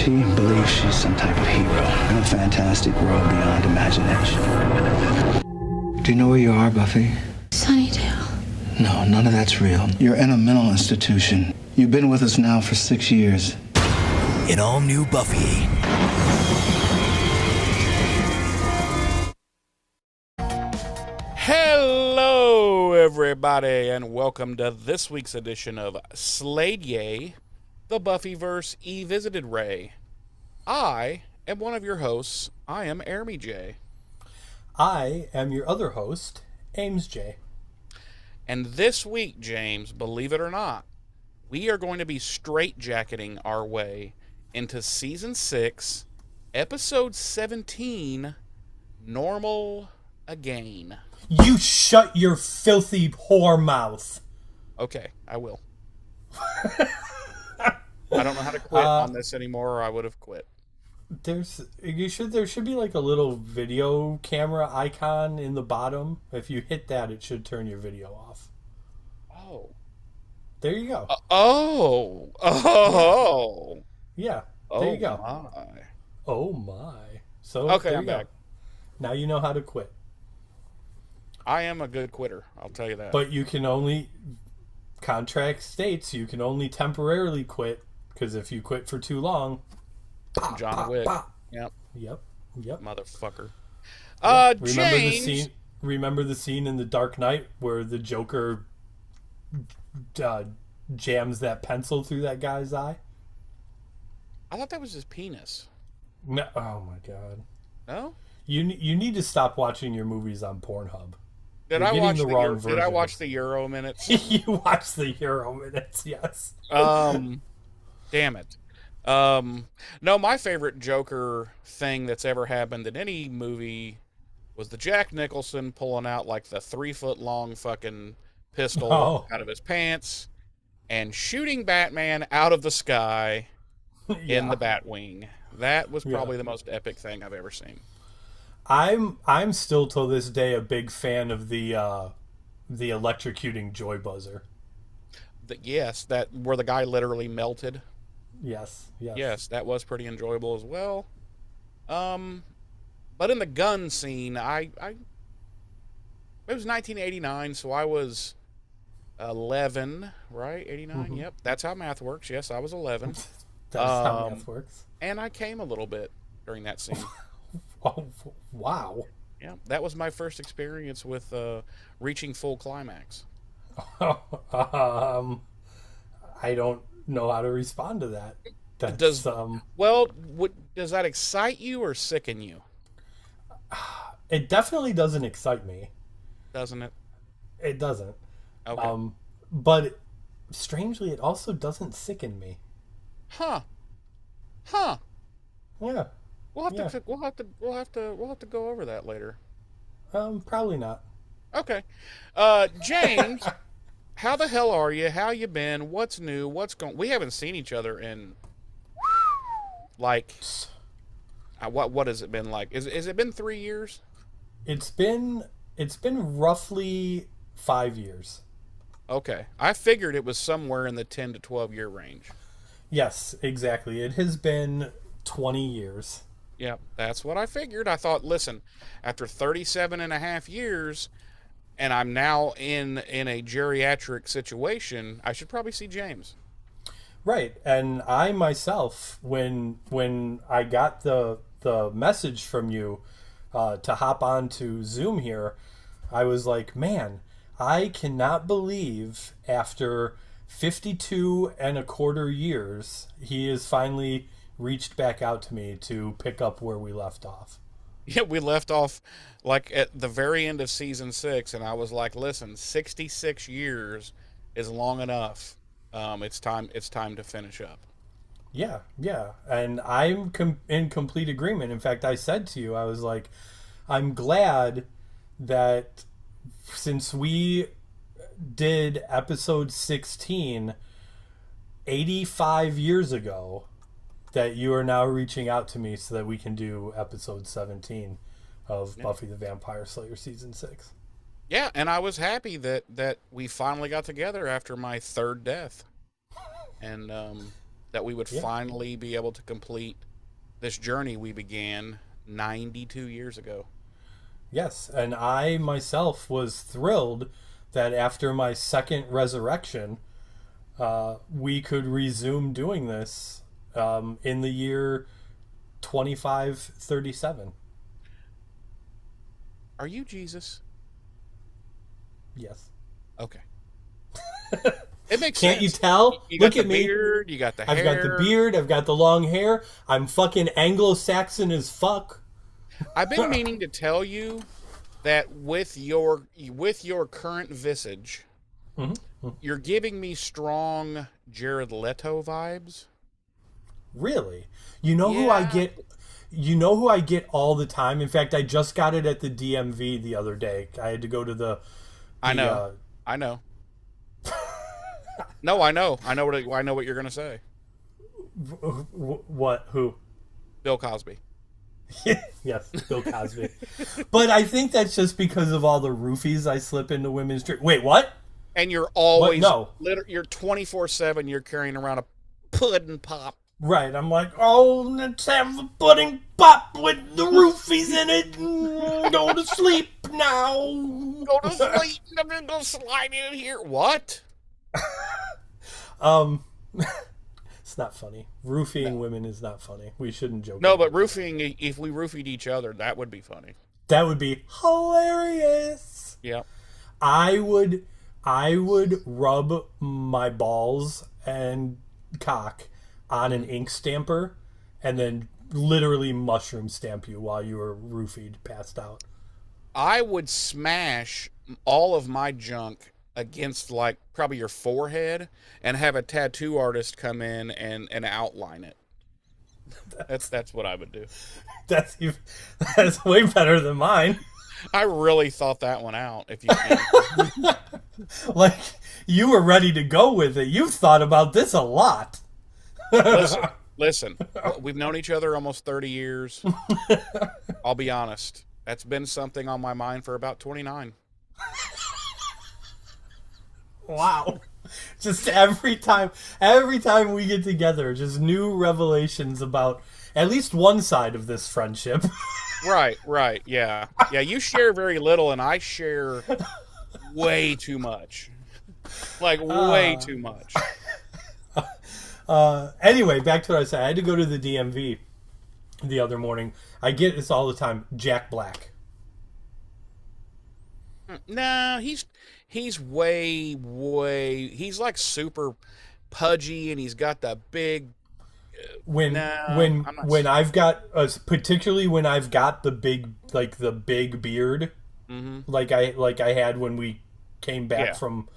She believes she's some type of hero in a fantastic world beyond imagination. Do you know where you are, Buffy? Sunnydale. No, none of that's real. You're in a mental institution. You've been with us now for 6 years. In all new Buffy. Hello, everybody, and welcome to this week's edition of Slayed Yay, the Buffyverse E-Visited Ray. I am one of your hosts. I am Ermy J. I am your other host, Ames J. And this week, James, believe it or not, we are going to be straitjacketing our way into Season 6, Episode 17, Normal Again. You shut your filthy whore mouth. Okay, I will. I don't know how to quit on this anymore, or I would have quit. There should be like a little video camera icon in the bottom. If you hit that, it should turn your video off. Oh. There you go. Yeah. There you go. My. Oh my. So okay, there I'm you go. back. Now you know how to quit. I am a good quitter, I'll tell you that. But you can only, contract states, you can only temporarily quit, because if you quit for too long, John Wick. Yep. Motherfucker. James. Remember the scene in The Dark Knight where the Joker jams that pencil through that guy's eye? I thought that was his penis. No, oh my god. No? You need to stop watching your movies on Pornhub. Did I watch the Euro minutes? You watched the Euro minutes, yes. Damn it. No, my favorite Joker thing that's ever happened in any movie was the Jack Nicholson pulling out like the 3-foot-long fucking pistol out of his pants and shooting Batman out of the sky in the Batwing. That was probably the most epic thing I've ever seen. I'm still till this day a big fan of the electrocuting joy buzzer. Yes, that where the guy literally melted. Yes. Yes, that was pretty enjoyable as well. But in the gun scene, it was 1989, so I was 11, right? 89. Mm-hmm. Yep, that's how math works. Yes, I was 11. That's how math works. And I came a little bit during that scene. Oh, wow. Yeah, that was my first experience with reaching full climax. I don't know how to respond to that. Does that excite you or sicken you? It definitely doesn't excite me. Doesn't it? It doesn't. Okay. But strangely, it also doesn't sicken me. Huh. Yeah. We'll have to go over that later. Probably not. Okay. James, how the hell are you? How you been? What's new? We haven't seen each other in like what has it been like? Has it been 3 years? It's been roughly 5 years. Okay. I figured it was somewhere in the 10 to 12 year range. Yes, exactly. It has been 20 years. Yeah, that's what I figured. I thought, listen, after 37 and a half years, and I'm now in a geriatric situation, I should probably see James. Right, and I myself, when I got the message from you to hop on to Zoom here, I was like, man, I cannot believe after 52 and a quarter years, he has finally reached back out to me to pick up where we left off. Yeah, we left off like at the very end of season 6, and I was like, listen, 66 years is long enough. It's time to finish up. Yeah, and I'm in complete agreement. In fact, I said to you, I was like, I'm glad that since we did episode 16 85 years ago, that you are now reaching out to me so that we can do episode 17 of Buffy the Vampire Slayer season 6. Yeah, and I was happy that we finally got together after my third death. And that we would Yeah. finally be able to complete this journey we began 92 years ago. Yes, and I myself was thrilled that after my second resurrection, we could resume doing this in the year 2537. Are you Jesus? Yes. Okay. It makes Can't sense. you tell? You got Look the at me. beard, you got the I've hair. got the beard. I've got the long hair. I'm fucking Anglo-Saxon as fuck. I've been meaning to tell you that with your current visage, you're giving me strong Jared Leto vibes. Really? You know who I Yeah. get? You know who I get all the time? In fact, I just got it at the DMV the other day. I had to go to the I know. I know. No, I know. I know what you're gonna say. What? Who? Bill Cosby. Yes, Bill Cosby. But I think that's just because of all the roofies I slip into women's drink. Wait, what? And you're always no. You're 24/7. You're carrying around a pudding pop. Right, I'm like, oh, let's have a pudding pop with the roofies in it. Go to sleep now. Go to sleep. I'm gonna go slide in here. What? It's not funny. Roofing women is not funny. We shouldn't joke. No, about but roofing. If we roofied each other, that would be funny. that would be hilarious. Yeah. I would rub my balls and cock on an ink stamper and then literally mushroom stamp you while you were roofied, passed out. I would smash all of my junk against like probably your forehead and have a tattoo artist come in and outline it. That's what I would do. That's way better than mine. I really thought that one out. If you can. Like, you were ready to go with it. You've thought about this a lot. Listen, we've known each other almost 30 years. I'll be honest. That's been something on my mind for about 29. Wow. Just every time we get together, just new revelations about at least one side of this friendship. Right, yeah. Yeah, you share very little and I share way too much. Like, way too much. Anyway, back to what I said. I had to go to the DMV the other morning. I get this all the time. Jack Black. No, he's way he's like super pudgy and he's got the big When I've got particularly when I've got the big beard, like I had when we came back from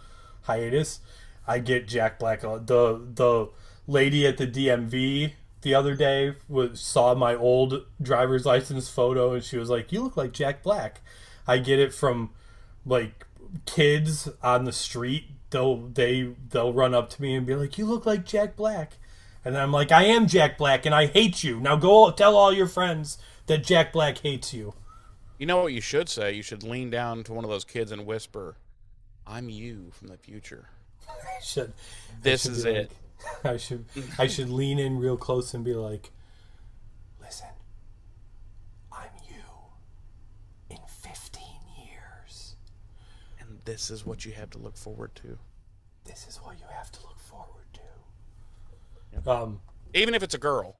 hiatus, I get Jack Black. The lady at the DMV the other day saw my old driver's license photo and she was like, "You look like Jack Black." I get it from like kids on the street. They'll run up to me and be like, "You look like Jack Black." And then I'm like, "I am Jack Black and I hate you. Now go tell all your friends that Jack Black hates you." You know what you should say? You should lean down to one of those kids and whisper, "I'm you from the future." This is it. I should lean in real close and be like, "Listen, I'm you in 15 years. And this is what you have to look forward to. This is what you have to look forward to." Yep. Even if it's a girl.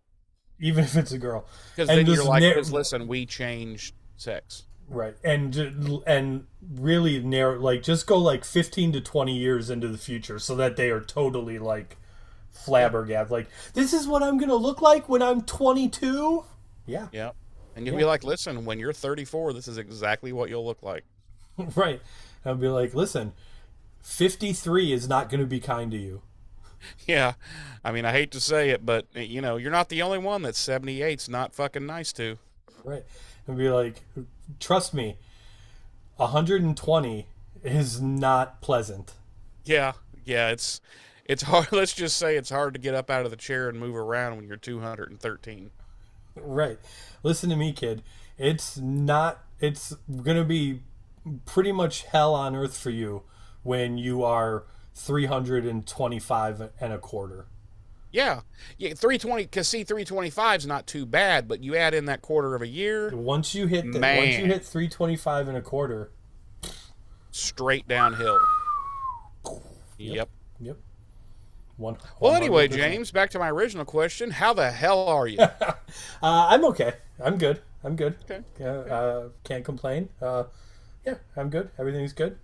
Even if it's a girl. Because then you're like, listen, we changed sex. Right. And really narrow, like, just go like 15 to 20 years into the future so that they are totally like flabbergasted. Like, this is what I'm going to look like when I'm 22? Yeah. Yeah. And you'll be like, listen, when you're 34, this is exactly what you'll look like. Right. I'll be like, listen, 53 is not going to be kind to you. Yeah. I mean, I hate to say it, but, you know, you're not the only one that 78's not fucking nice to. Right. And be like, trust me, 120 is not pleasant. Yeah. Yeah. It's hard. Let's just say it's hard to get up out of the chair and move around when you're 213. Right. Listen to me, kid. It's going to be pretty much hell on earth for you when you are 325 and a quarter. Yeah, yeah, 320. Because see, 325 is not too bad, but you add in that quarter of a year, Once you hit man, 325 and a quarter, straight downhill. Yep. yep. Well, anyway, 100%. James, back to my original question: how the hell are you? I'm okay. I'm good. Okay. Can't complain. Yeah, I'm good. Everything's good.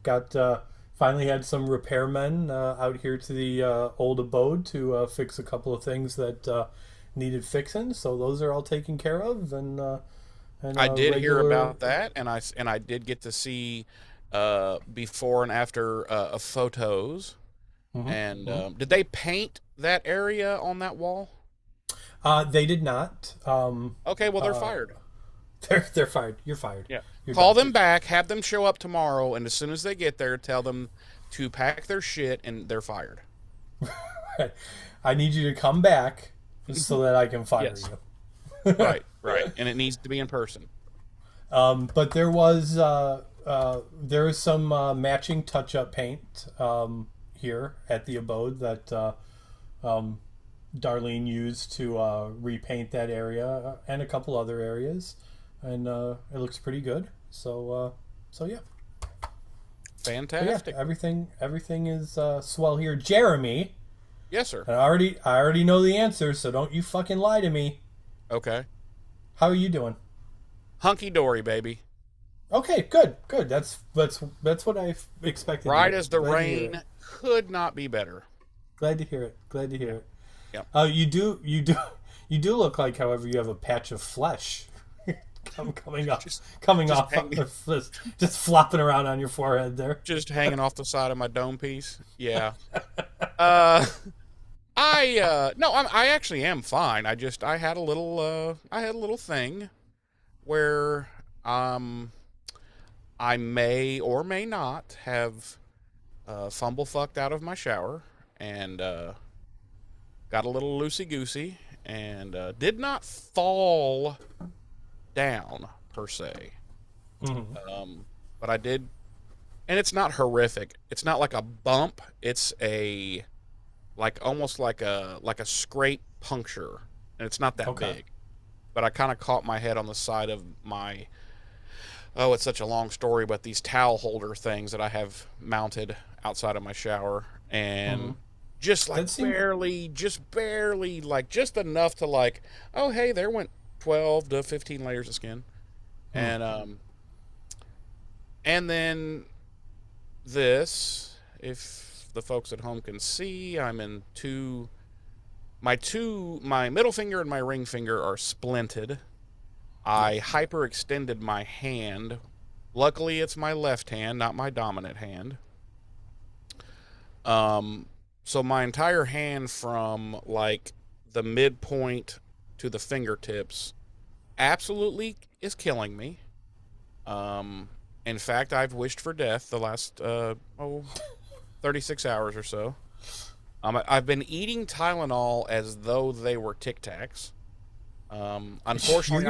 Got finally had some repairmen out here to the old abode to fix a couple of things that needed fixing. So those are all taken care of, and I did hear about that, and I did get to see before and after photos. And did they paint that area on that wall? They did not. Okay, well they're fired. They're fired. You're fired. Yeah. You're Call done. them back, have them show up tomorrow, and as soon as they get there, tell them to pack their shit, and they're fired. I need you to come back so that I can fire Yes. you. Right, and it needs to be in person. But there was some matching touch-up paint here at the abode that Darlene used to repaint that area and a couple other areas, and it looks pretty good. So yeah. Fantastic. Yeah, everything is swell here. Jeremy, Yes, sir. and I already know the answer, so don't you fucking lie to me. Okay. How are you doing? Hunky dory, baby. Okay, good. That's what I expected. Right as the Glad to hear rain it. could not be better. Glad to hear it. Yep. You do look like, however, you have a patch of flesh coming off just flopping around on your forehead there. Just hanging off the side of my dome piece. Yeah. I actually am fine. I had a little thing where I may or may not have fumble fucked out of my shower and got a little loosey goosey and did not fall down per se. But I did, and it's not horrific. It's not like a bump. It's almost like a scrape puncture, and it's not that big. But I kind of caught my head on the side of my. Oh, it's such a long story, but these towel holder things that I have mounted outside of my shower, and just barely, like just enough to like, oh hey, there went 12 to 15 layers of skin, and then this, if the folks at home can see, I'm in my middle finger and my ring finger are splinted. I hyperextended my hand. Luckily, it's my left hand, not my dominant hand. So my entire hand from like the midpoint to the fingertips absolutely is killing me. In fact, I've wished for death the last 36 hours or so. I've been eating Tylenol as though they were Tic Tacs. Unfortunately,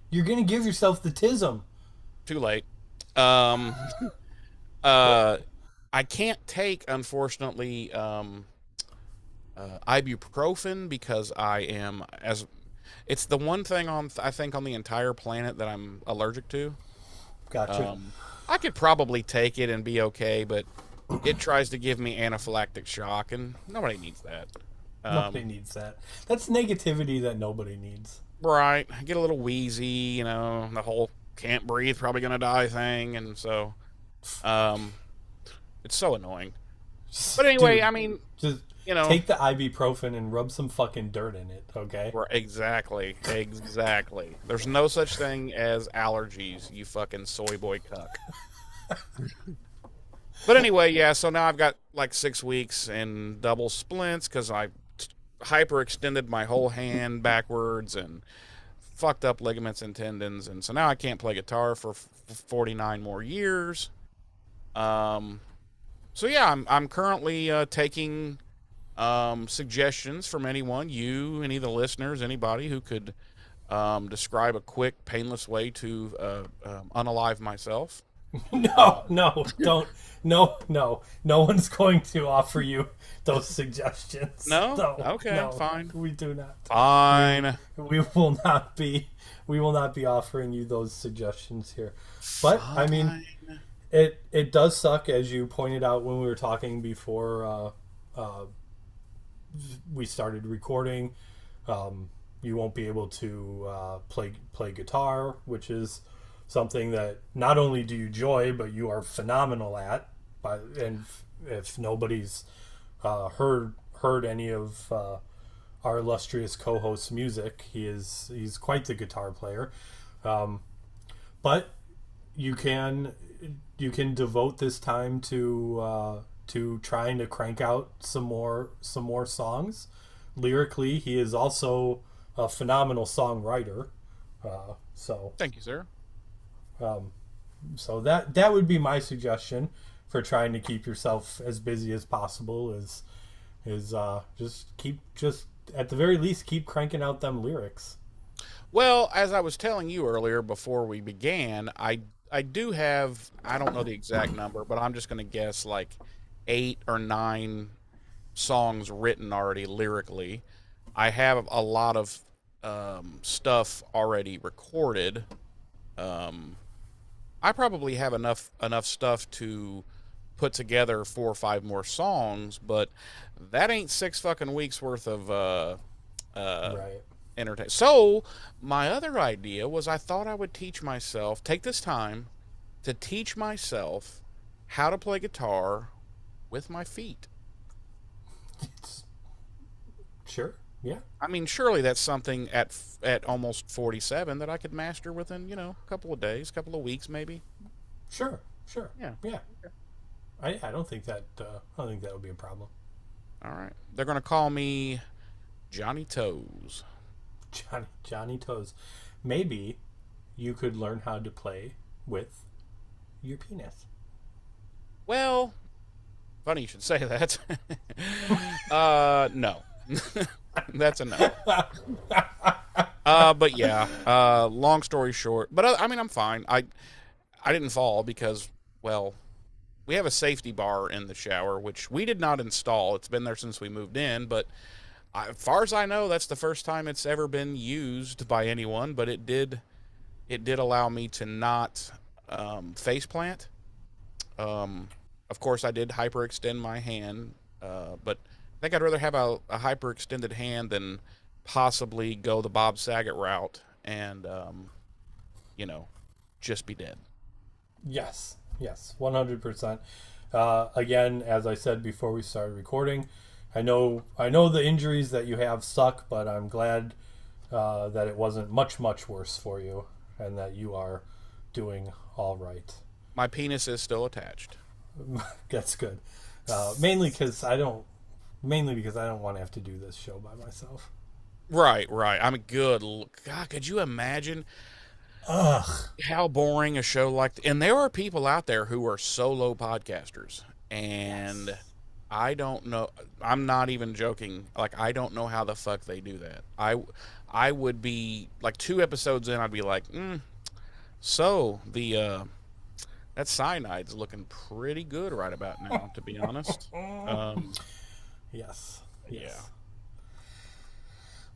you're gonna give yourself the tism. Too late. I can't take, unfortunately, ibuprofen because it's the one thing I think on the entire planet that I'm allergic to. Gotcha. I could probably take it and be okay, but it tries to give me anaphylactic shock, and nobody needs that. Nobody needs that. That's negativity that nobody needs. Right. I get a little wheezy, the whole can't breathe, probably gonna die thing, and so, it's so annoying. But anyway, Dude, just take the ibuprofen and rub some fucking dirt in it, okay? Exactly. There's no such thing as allergies, you fucking soy boy cuck. But anyway, yeah, so now I've got like 6 weeks and double splints because I hyperextended my whole hand backwards and fucked up ligaments and tendons, and so now I can't play guitar for 49 more years. So yeah, I'm currently taking suggestions from anyone, you, any of the listeners, anybody who could describe a quick, painless way to unalive myself. No, don't. No one's going to offer you those suggestions. No? Okay, no, fine. We do not. Fine. We will not be. We will not be offering you those suggestions here. But I mean, it does suck, as you pointed out when we were talking before we started recording. You won't be able to play guitar, which is something that not only do you enjoy, but you are phenomenal at. And if nobody's heard any of our illustrious co-host's music, he's quite the guitar player. But you can devote this time to trying to crank out some more songs. Lyrically, he is also a phenomenal songwriter. So Thank you, sir. So that would be my suggestion for trying to keep yourself as busy as possible. Is just at the very least keep cranking out them lyrics. Well, as I was telling you earlier before we began, I do have, I don't know the exact number, but I'm just going to guess like 8 or 9 songs written already lyrically. I have a lot of stuff already recorded. I probably have enough stuff to put together 4 or 5 more songs, but that ain't 6 fucking weeks worth of Right. entertainment. So my other idea was I thought I would take this time to teach myself how to play guitar with my feet. Sure. Yeah. I mean, surely that's something at almost 47 that I could master within, a couple of days, couple of weeks, maybe. Sure. Yeah. Yeah. I don't think that would be a problem. All right. They're going to call me Johnny Toes. Johnny Toes. Maybe you could learn how to play with your penis. Well, funny you should say that. No. That's a no. But yeah, long story short. But I mean, I'm fine. I didn't fall because, well, we have a safety bar in the shower, which we did not install. It's been there since we moved in, but as far as I know, that's the first time it's ever been used by anyone. But it did allow me to not face plant. Of course, I did hyperextend my hand, but I think I'd rather have a hyperextended hand than possibly go the Bob Saget route and, just be dead. Yes, 100%. Again, as I said before we started recording, I know the injuries that you have suck, but I'm glad that it wasn't much worse for you, and that you are doing all right. My penis is still attached. That's good. Mainly because I don't want to have to do this show by myself. Right. I'm good. God, could you imagine how boring a show and there are people out there who are solo podcasters, and yes. I don't know. I'm not even joking. Like, I don't know how the fuck they do that. I would be like 2 episodes in, I'd be like, so that cyanide's looking pretty good right about now, to be honest. Yes. Yeah.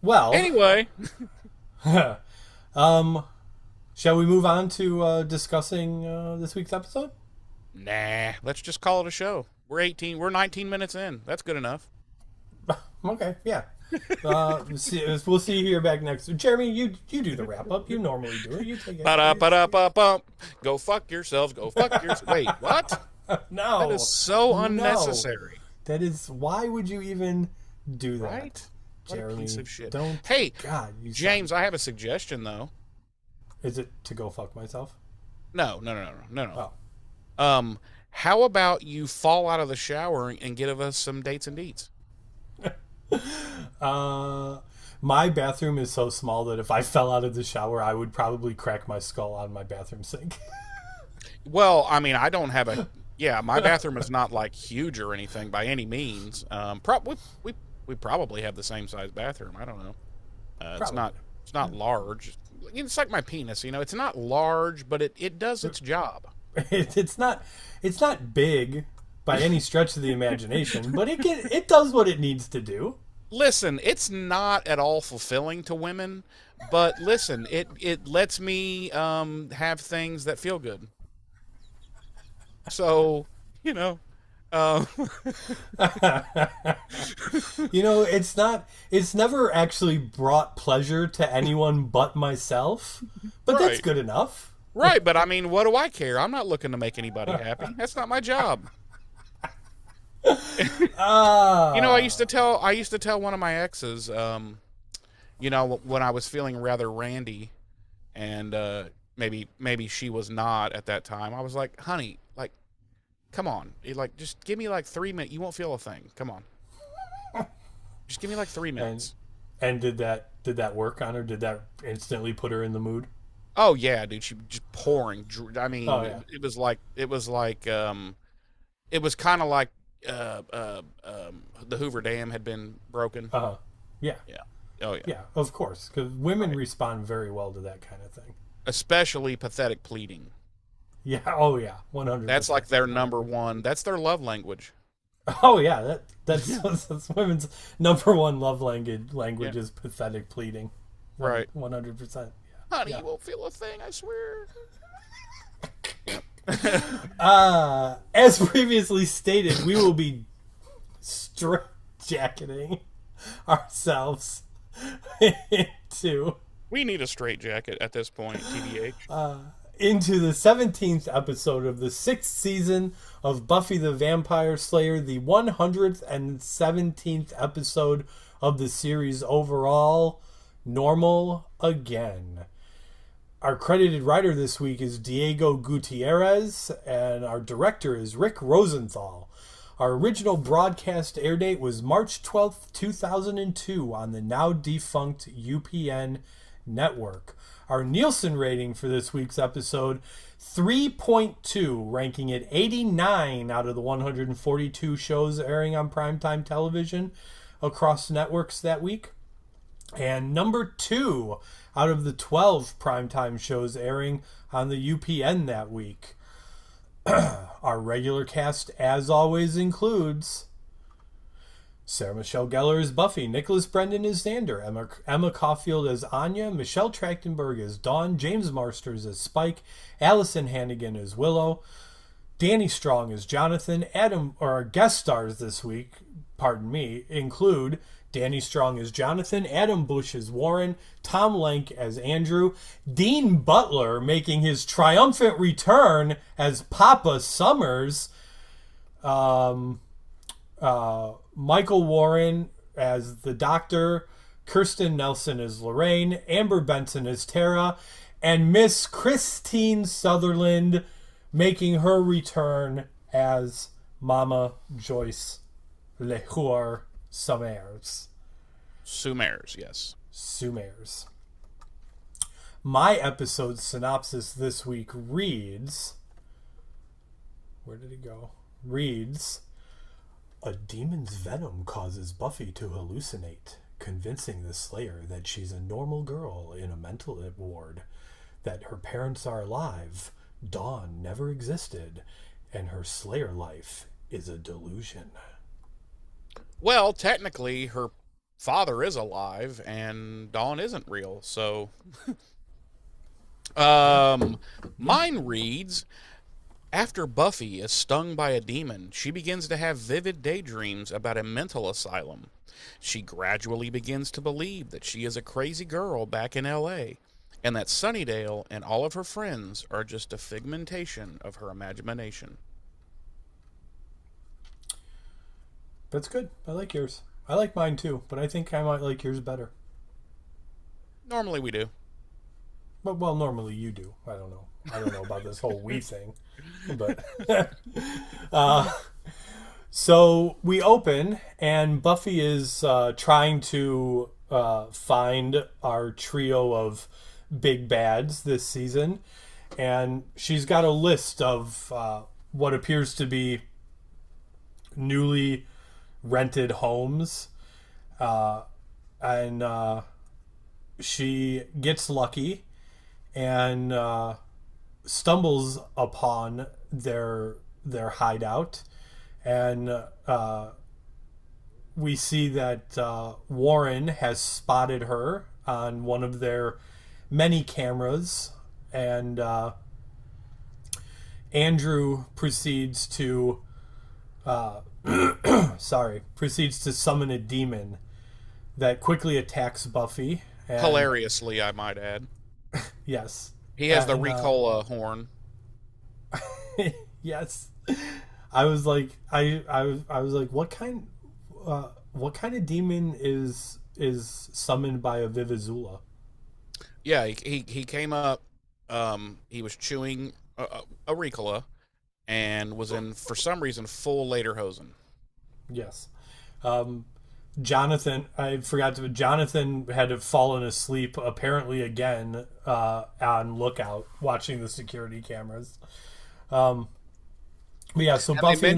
Well. Anyway. Shall we move on to discussing this week's episode? Nah. Let's just call it a show. We're 19 minutes in. That's good enough. Okay. Yeah. We'll see you here back next. Jeremy, you do the wrap up. You normally do it. You take it. Ba-da-ba-da-ba-bum. Go fuck yourselves. Go fuck yourselves. Wait, what? No. That is so unnecessary. That is. Why would you even do that? Right? Jeremy, what a piece of shit. Don't. Hey, God, James, I have a suggestion though. Is it to go fuck myself? No. Oh. How about you fall out of the shower and give us some dates and deets? My bathroom is so small that if I fell out of the shower, I would probably crack my skull on my bathroom sink. Well, I mean, I don't have my bathroom is not like huge or anything by any means. We probably have the same size bathroom. I don't know. It's not large. It's like my penis, it's not large, but it does its job. It's not big by any stretch of the imagination, but it does what it needs to do. Listen, it's not at all fulfilling to women, but listen, it lets me have things that feel good. So, you know, um, It's never actually brought pleasure to anyone but myself, but that's right, good enough. right. But I mean, what do I care? I'm not looking to make anybody happy. That's not my job. I used to tell one of my exes, when I was feeling rather randy, and maybe she was not at that time. I was like, honey, like, come on, just give me like 3 minutes. You won't feel a thing. Come on, just give me like 3 minutes. And did that work on her? Did that instantly put her in the mood? Oh yeah, dude, she just pouring. I mean, Oh yeah. it was kind of like the Hoover Dam had been broken. Uh-huh. Yeah. Yeah. Oh yeah. Yeah, of course, because women respond very well to that kind of thing. Especially pathetic pleading. Yeah. Oh yeah. 100%. That's like their number one. That's their love language. Oh yeah. That's women's number one love language Yeah. is pathetic pleading. Right. 100%. Honey, Yeah. you won't feel a thing. I swear. As previously stated, we will be jacketing ourselves into We need a straight jacket at this point, TBH. into the 17th episode of the 6th season of Buffy the Vampire Slayer, the 117th episode of the series overall, Normal Again. Our credited writer this week is Diego Gutierrez, and our director is Rick Rosenthal. Our original broadcast air date was March 12th, 2002 on the now defunct UPN network. Our Nielsen rating for this week's episode, 3.2, ranking it 89 out of the 142 shows airing on primetime television across networks that week. And number 2 out of the 12 primetime shows airing on the UPN that week. Our regular cast, as always, includes Sarah Michelle Gellar as Buffy, Nicholas Brendan as Xander, Emma Caulfield as Anya, Michelle Trachtenberg as Dawn, James Marsters as Spike, Allison Hannigan as Willow, Danny Strong as Jonathan. Our guest stars this week, include Danny Strong as Jonathan, Adam Bush as Warren, Tom Lenk as Andrew, Dean Butler making his triumphant return as Papa Summers, Michael Warren as the Doctor, Kirsten Nelson as Lorraine, Amber Benson as Tara, and Miss Christine Sutherland making her return as Mama Joyce Lehour Summers. Yes. Summers. My episode synopsis this week reads... Where did it go? Reads... A demon's venom causes Buffy to hallucinate, convincing the Slayer that she's a normal girl in a mental ward, that her parents are alive, Dawn never existed, and her Slayer life is a delusion. Well, technically, her father is alive, and Dawn isn't real, so... Mine reads... After Buffy is stung by a demon, she begins to have vivid daydreams about a mental asylum. She gradually begins to believe that she is a crazy girl back in L.A., and that Sunnydale and all of her friends are just a figmentation of her imagination. That's good. I like yours. I like mine too, but I think I might like yours better. Normally we do. But, well, normally you do. I don't know. I don't know about this whole we thing. But so we open, and Buffy is trying to find our trio of big bads this season. And she's got a list of what appears to be newly rented homes. And she gets lucky and stumbles upon their hideout, and we see that Warren has spotted her on one of their many cameras, and Andrew proceeds to proceeds to summon a demon that quickly attacks Buffy. And, Hilariously, I might add. yes. He has the Ricola horn. Yes. I was like, what kind of demon is summoned by a Vivazula? Yeah, he came up. He was chewing a Ricola, and was in, for some reason, full lederhosen. Yes. Jonathan, Jonathan had fallen asleep apparently again on lookout, watching the security cameras. But yeah, so Buffy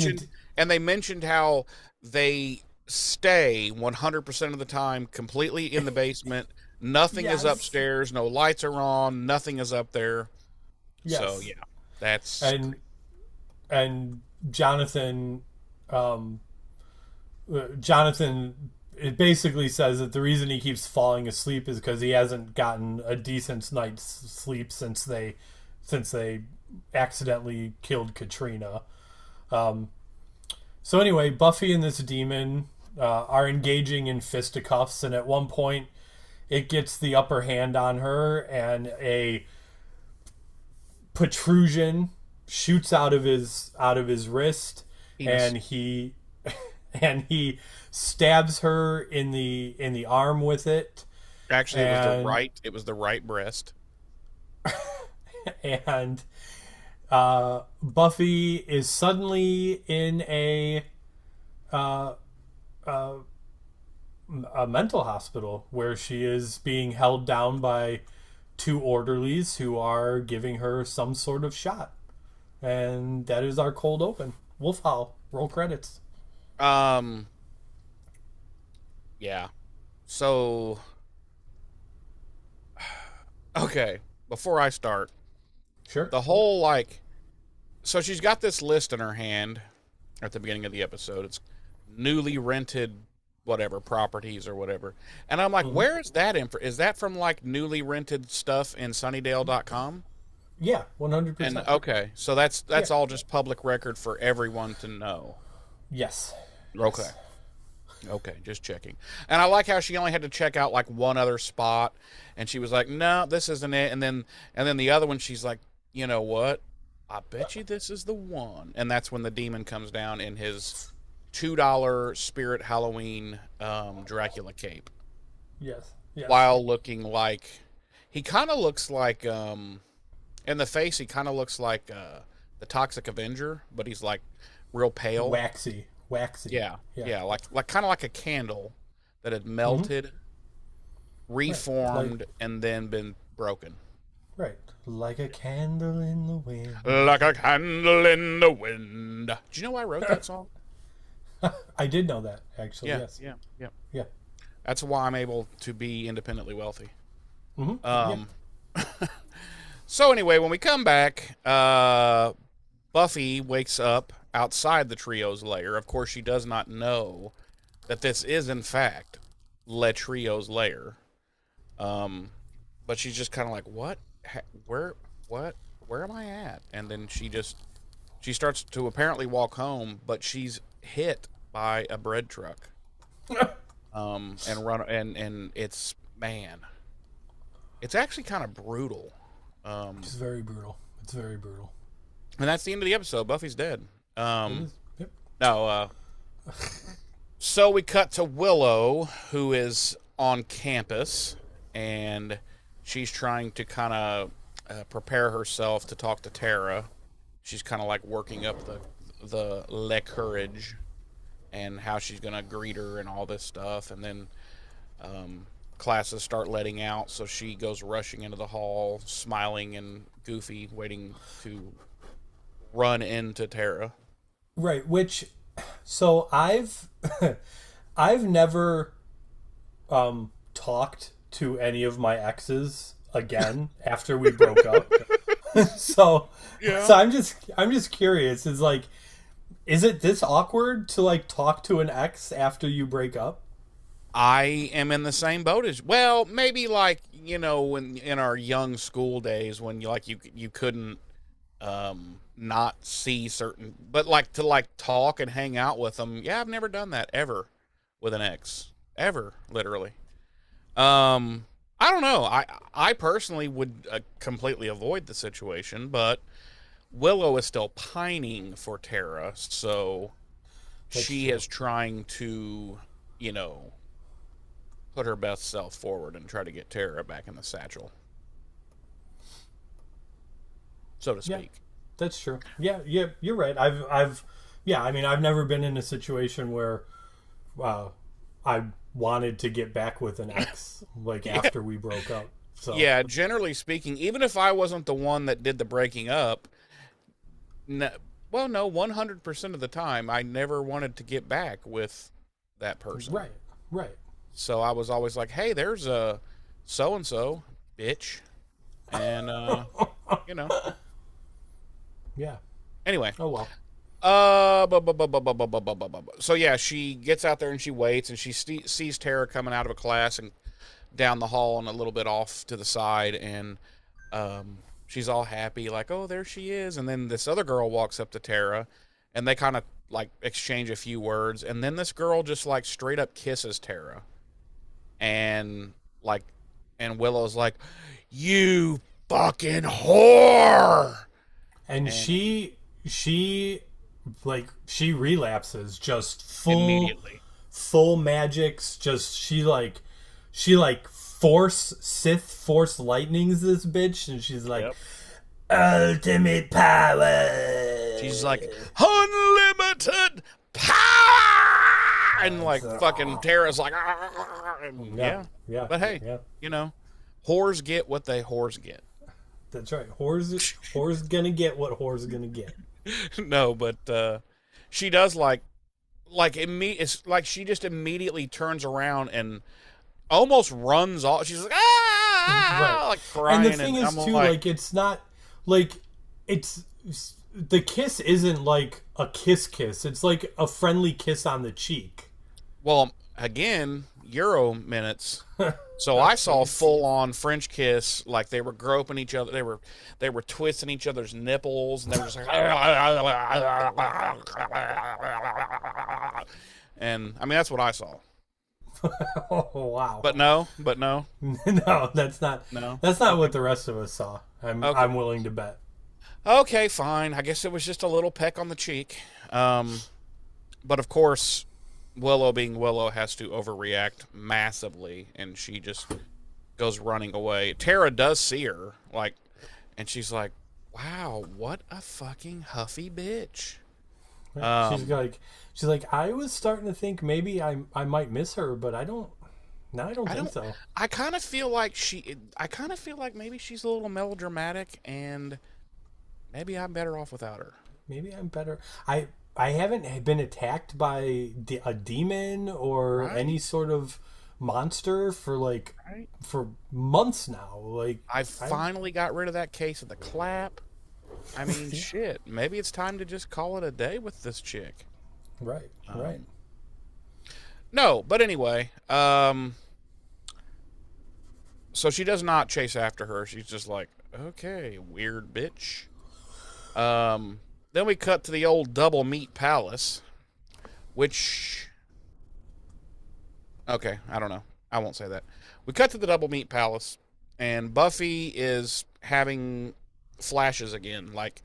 they mentioned how they stay 100% of the time completely in the basement. Nothing is upstairs. No lights are on. Nothing is up there. Yes. So yeah, that's and Jonathan. Jonathan, it basically says that the reason he keeps falling asleep is because he hasn't gotten a decent night's sleep since they accidentally killed Katrina. So anyway, Buffy and this demon are engaging in fisticuffs, and at one point it gets the upper hand on her, and a protrusion shoots out of his wrist, and he stabs her in the arm with it. Actually, it was the right breast. And Buffy is suddenly in a mental hospital where she is being held down by two orderlies who are giving her some sort of shot. And that is our cold open. Wolf Howl. Roll credits. Yeah. So, okay, before I start, sure. The whole, so she's got this list in her hand at the beginning of the episode. It's newly rented whatever properties or whatever. And I'm like, where is that info? Is that from newly rented stuff in Sunnydale.com? Yeah, 100%. And okay, so that's all just public record for everyone to know. Yes. Okay. Yes. Okay, just checking. And I like how she only had to check out one other spot, and she was like, "No, this isn't it." And then the other one, she's like, "You know what? I bet you this is the one." And that's when the demon comes down in his $2 Spirit Halloween Dracula cape. Yes. While looking like, he kind of looks like in the face, he kind of looks like the Toxic Avenger, but he's real pale, waxy. Yeah, kind of like a candle that had melted, reformed, and then been broken. Right, like a candle in the wind. Like a candle in the wind. Do you know why I wrote that song? I did know that, actually. Yeah, yes. Yeah. That's why I'm able to be independently wealthy. So anyway, when we come back, Buffy wakes up outside the trio's lair. Of course, she does not know that this is, in fact, Le Trio's lair. But she's just kind of like, what? Where am I at? And then she starts to apparently walk home, but she's hit by a bread truck. And it's, man, it's actually kind of brutal. It's very brutal. And that's the end of the episode. Buffy's dead. Yep. No, so we cut to Willow, who is on campus, and she's trying to kind of prepare herself to talk to Tara. She's kind of working up the Le Courage and how she's going to greet her and all this stuff. And then classes start letting out, so she goes rushing into the hall, smiling and goofy, waiting to run into Tara. Right, so I've never talked to any of my exes again after we broke up. So, Yeah. so I'm just curious. Is it this awkward to like talk to an ex after you break up? I am in the same boat as well. Maybe like when in our young school days when you couldn't not see certain, but like to like talk and hang out with them. Yeah, I've never done that ever with an ex ever, literally. I don't know. I personally would completely avoid the situation, but Willow is still pining for Tara, so That's she true. is trying to, you know, put her best self forward and try to get Tara back in the satchel, so to Yeah, speak. that's true. Yeah, yeah, you're right. Yeah. I mean, I've never been in a situation where uh, I wanted to get back with an ex like Yeah, after we broke up. So yeah. Generally speaking, even if I wasn't the one that did the breaking up, no, well, no, 100% of the time, I never wanted to get back with that person. right, right. So I was always like, "Hey, there's a so and so, bitch," and you know. Yeah. Anyway, Oh well. so yeah, she gets out there and she waits and she sees Tara coming out of a class and down the hall and a little bit off to the side, and she's all happy, like, "Oh, there she is." And then this other girl walks up to Tara, and they kind of like exchange a few words, and then this girl just like straight up kisses Tara, and like, and Willow's like, "You fucking whore," And and she relapses just immediately. full magics. Just she like force Sith force lightnings this bitch, and she's like Yep. ultimate power. She's like, unlimited power! And like fucking Tara's like, "Arr!" And yeah. Yeah, But hey, yeah. whores get what they whores get. That's right. Whore's gonna get what whore's gonna get. No, but she does it's like she just immediately turns around and almost runs off. She's like, Right. like crying. And the thing is I'm too, like it's not like it's the kiss isn't like a kiss. It's like a friendly kiss on the cheek. well, again, Euro minutes. So I saw full on French kiss, like they were groping each other. They were twisting each other's nipples, and they were just like, and I mean that's what I saw. Oh wow. But no. No, that's not No? that's not what the rest of us saw. Okay. I'm willing to bet. Okay, fine. I guess it was just a little peck on the cheek. But of course, Willow being Willow has to overreact massively, and she just goes running away. Tara does see her, like, and she's like, "Wow, what a fucking huffy bitch." She's like I was starting to think maybe I might miss her, but I don't I think don't. so. I kind of feel like I kind of feel like maybe she's a little melodramatic, and maybe I'm better off without her. Maybe I'm better. I haven't been attacked by a demon or Right. any sort of monster for like Right. for months now. Like I finally got rid of that case of the clap. I mean, shit. Maybe it's time to just call it a day with this chick. right, right. No, but anyway, so she does not chase after her. She's just like, okay, weird bitch. Then we cut to the old double meat palace, which, okay, I don't know. I won't say that. We cut to the double meat palace, and Buffy is having flashes again. Like,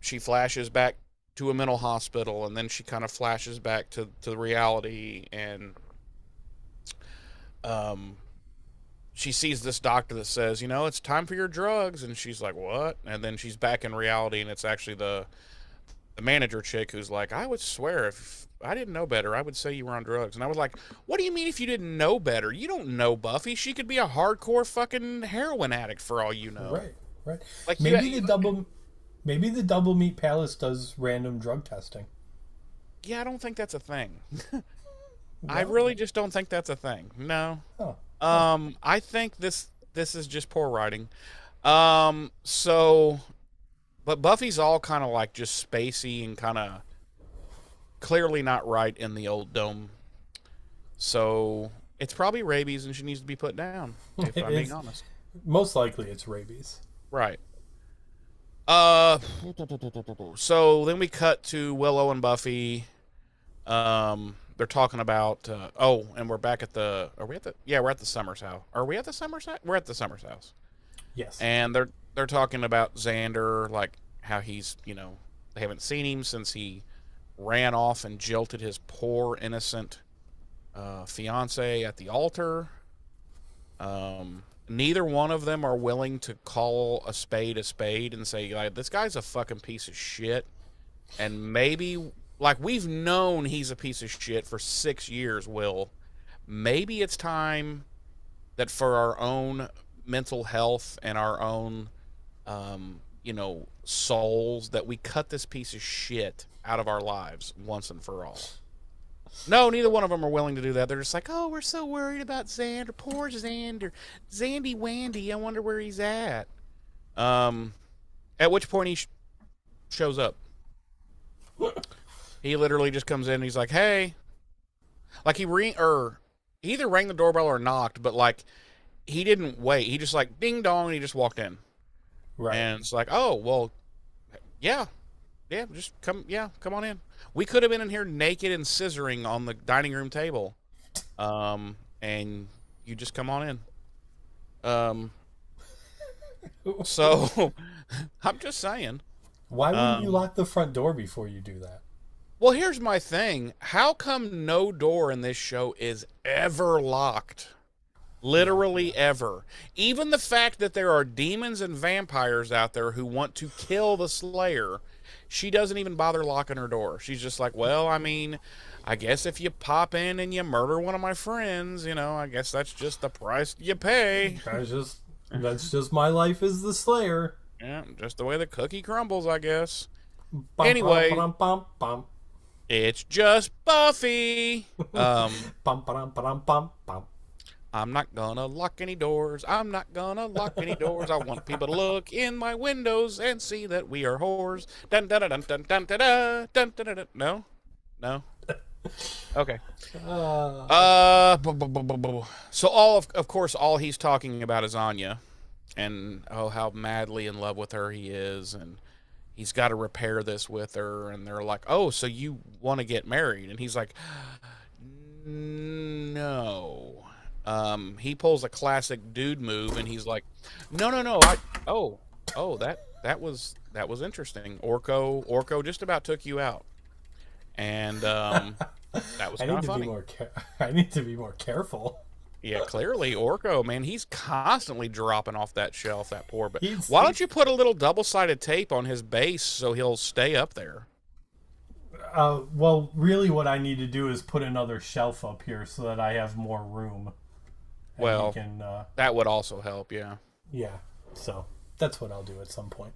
she flashes back to a mental hospital, and then she kind of flashes back to reality, and she sees this doctor that says, it's time for your drugs, and she's like, what? And then she's back in reality, and it's actually the manager chick who's like, I would swear if I didn't know better, I would say you were on drugs. And I was like, what do you mean if you didn't know better? You don't know Buffy. She could be a hardcore fucking heroin addict for all you know. Right, right. Like, Maybe the double meat palace does random drug testing. Yeah, I don't think that's a thing. I really just don't think that's a thing. No. Oh. I think this is just poor writing. So, but Buffy's all kind of like just spacey and kind of clearly not right in the old dome. So it's probably rabies, and she needs to be put down. If It I'm being is honest, most likely it's rabies. right? Uh, so then we cut to Willow and Buffy. They're talking about and we're back at the. Are we at the? Yeah, we're at the Summers house. Are we at the Summers house? We're at the Summers house. Yes. And they're talking about Xander, like how he's, they haven't seen him since he ran off and jilted his poor innocent fiance at the altar. Neither one of them are willing to call a spade and say, like, this guy's a fucking piece of shit. And maybe, like, we've known he's a piece of shit for 6 years, Will. Maybe it's time that for our own mental health and our own, souls, that we cut this piece of shit out of our lives once and for all. No, neither one of them are willing to do that. They're just like, oh, we're so worried about Xander. Poor Xander. Zandy Wandy, I wonder where he's at. At which point he shows up. He literally just comes in and he's like, hey. Like he either rang the doorbell or knocked, but like he didn't wait. He just like ding dong and he just walked in. Right. And it's like, oh, well, yeah, just come on in. We could have been in here naked and scissoring on the dining room table. And you just come on in. So I'm just saying. Why wouldn't you lock the front door before you do that? Well, here's my thing. How come no door in this show is ever locked? Literally ever. Even the fact that there are demons and vampires out there who want to kill the Slayer, she doesn't even bother locking her door. She's just like, well, I mean, I guess if you pop in and you murder one of my friends, I guess that's just the price you pay. That's just my life as the Slayer. Yeah, just the way the cookie crumbles, I guess. Bum, Anyway, bum, bum, bum, it's just Buffy. bum, bum, bum, bum, bum, bum. I'm not gonna lock any doors. I'm not gonna lock any doors. I want people to look in my windows and see that we are whores. Dun dun dun dun dun dun dun dun dun dun. No. Okay. So of course, all he's talking about is Anya, and how madly in love with her he is, and he's got to repair this with her. And they're like, oh, so you want to get married? And he's like, no. He pulls a classic dude move, and he's like, no. That was interesting. Orko just about took you out, and that was kind of funny. I need to be more careful. Yeah, clearly Orko, man, he's constantly dropping off that shelf. That poor. But why don't you put a little double-sided tape on his base so he'll stay up there? Well, really, what I need to do is put another shelf up here so that I have more room. Well, that would also help, yeah. Yeah, so that's what I'll do at some point.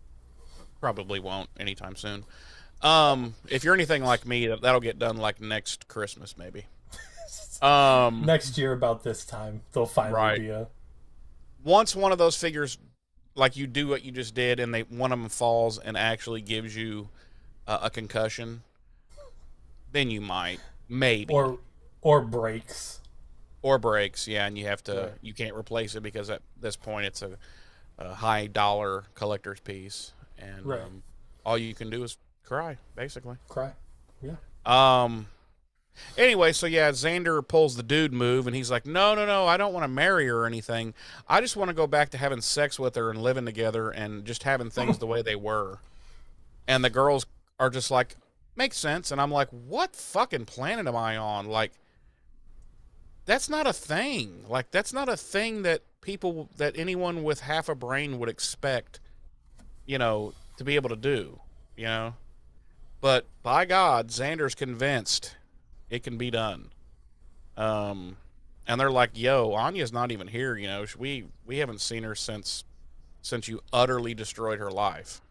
Probably won't anytime soon. If you're anything like me, that'll get done like next Christmas, maybe. Next year about this time, they'll finally be a... Once one of those figures, like you do what you just did, and one of them falls and actually gives you a concussion, then you might, maybe. Or breaks. Or breaks, yeah, and you can't replace it because at this point it's a high dollar collector's piece, and all you can do is cry, basically. Cry, yeah. Anyway, so yeah, Xander pulls the dude move, and he's like, no, I don't want to marry her or anything. I just want to go back to having sex with her and living together and just having things the way they were. And the girls are just like, makes sense. And I'm like, what fucking planet am I on? Like, that's not a thing. Like, that's not a thing that anyone with half a brain would expect, to be able to do, But by God, Xander's convinced it can be done. And they're like, yo, Anya's not even here, we haven't seen her since you utterly destroyed her life.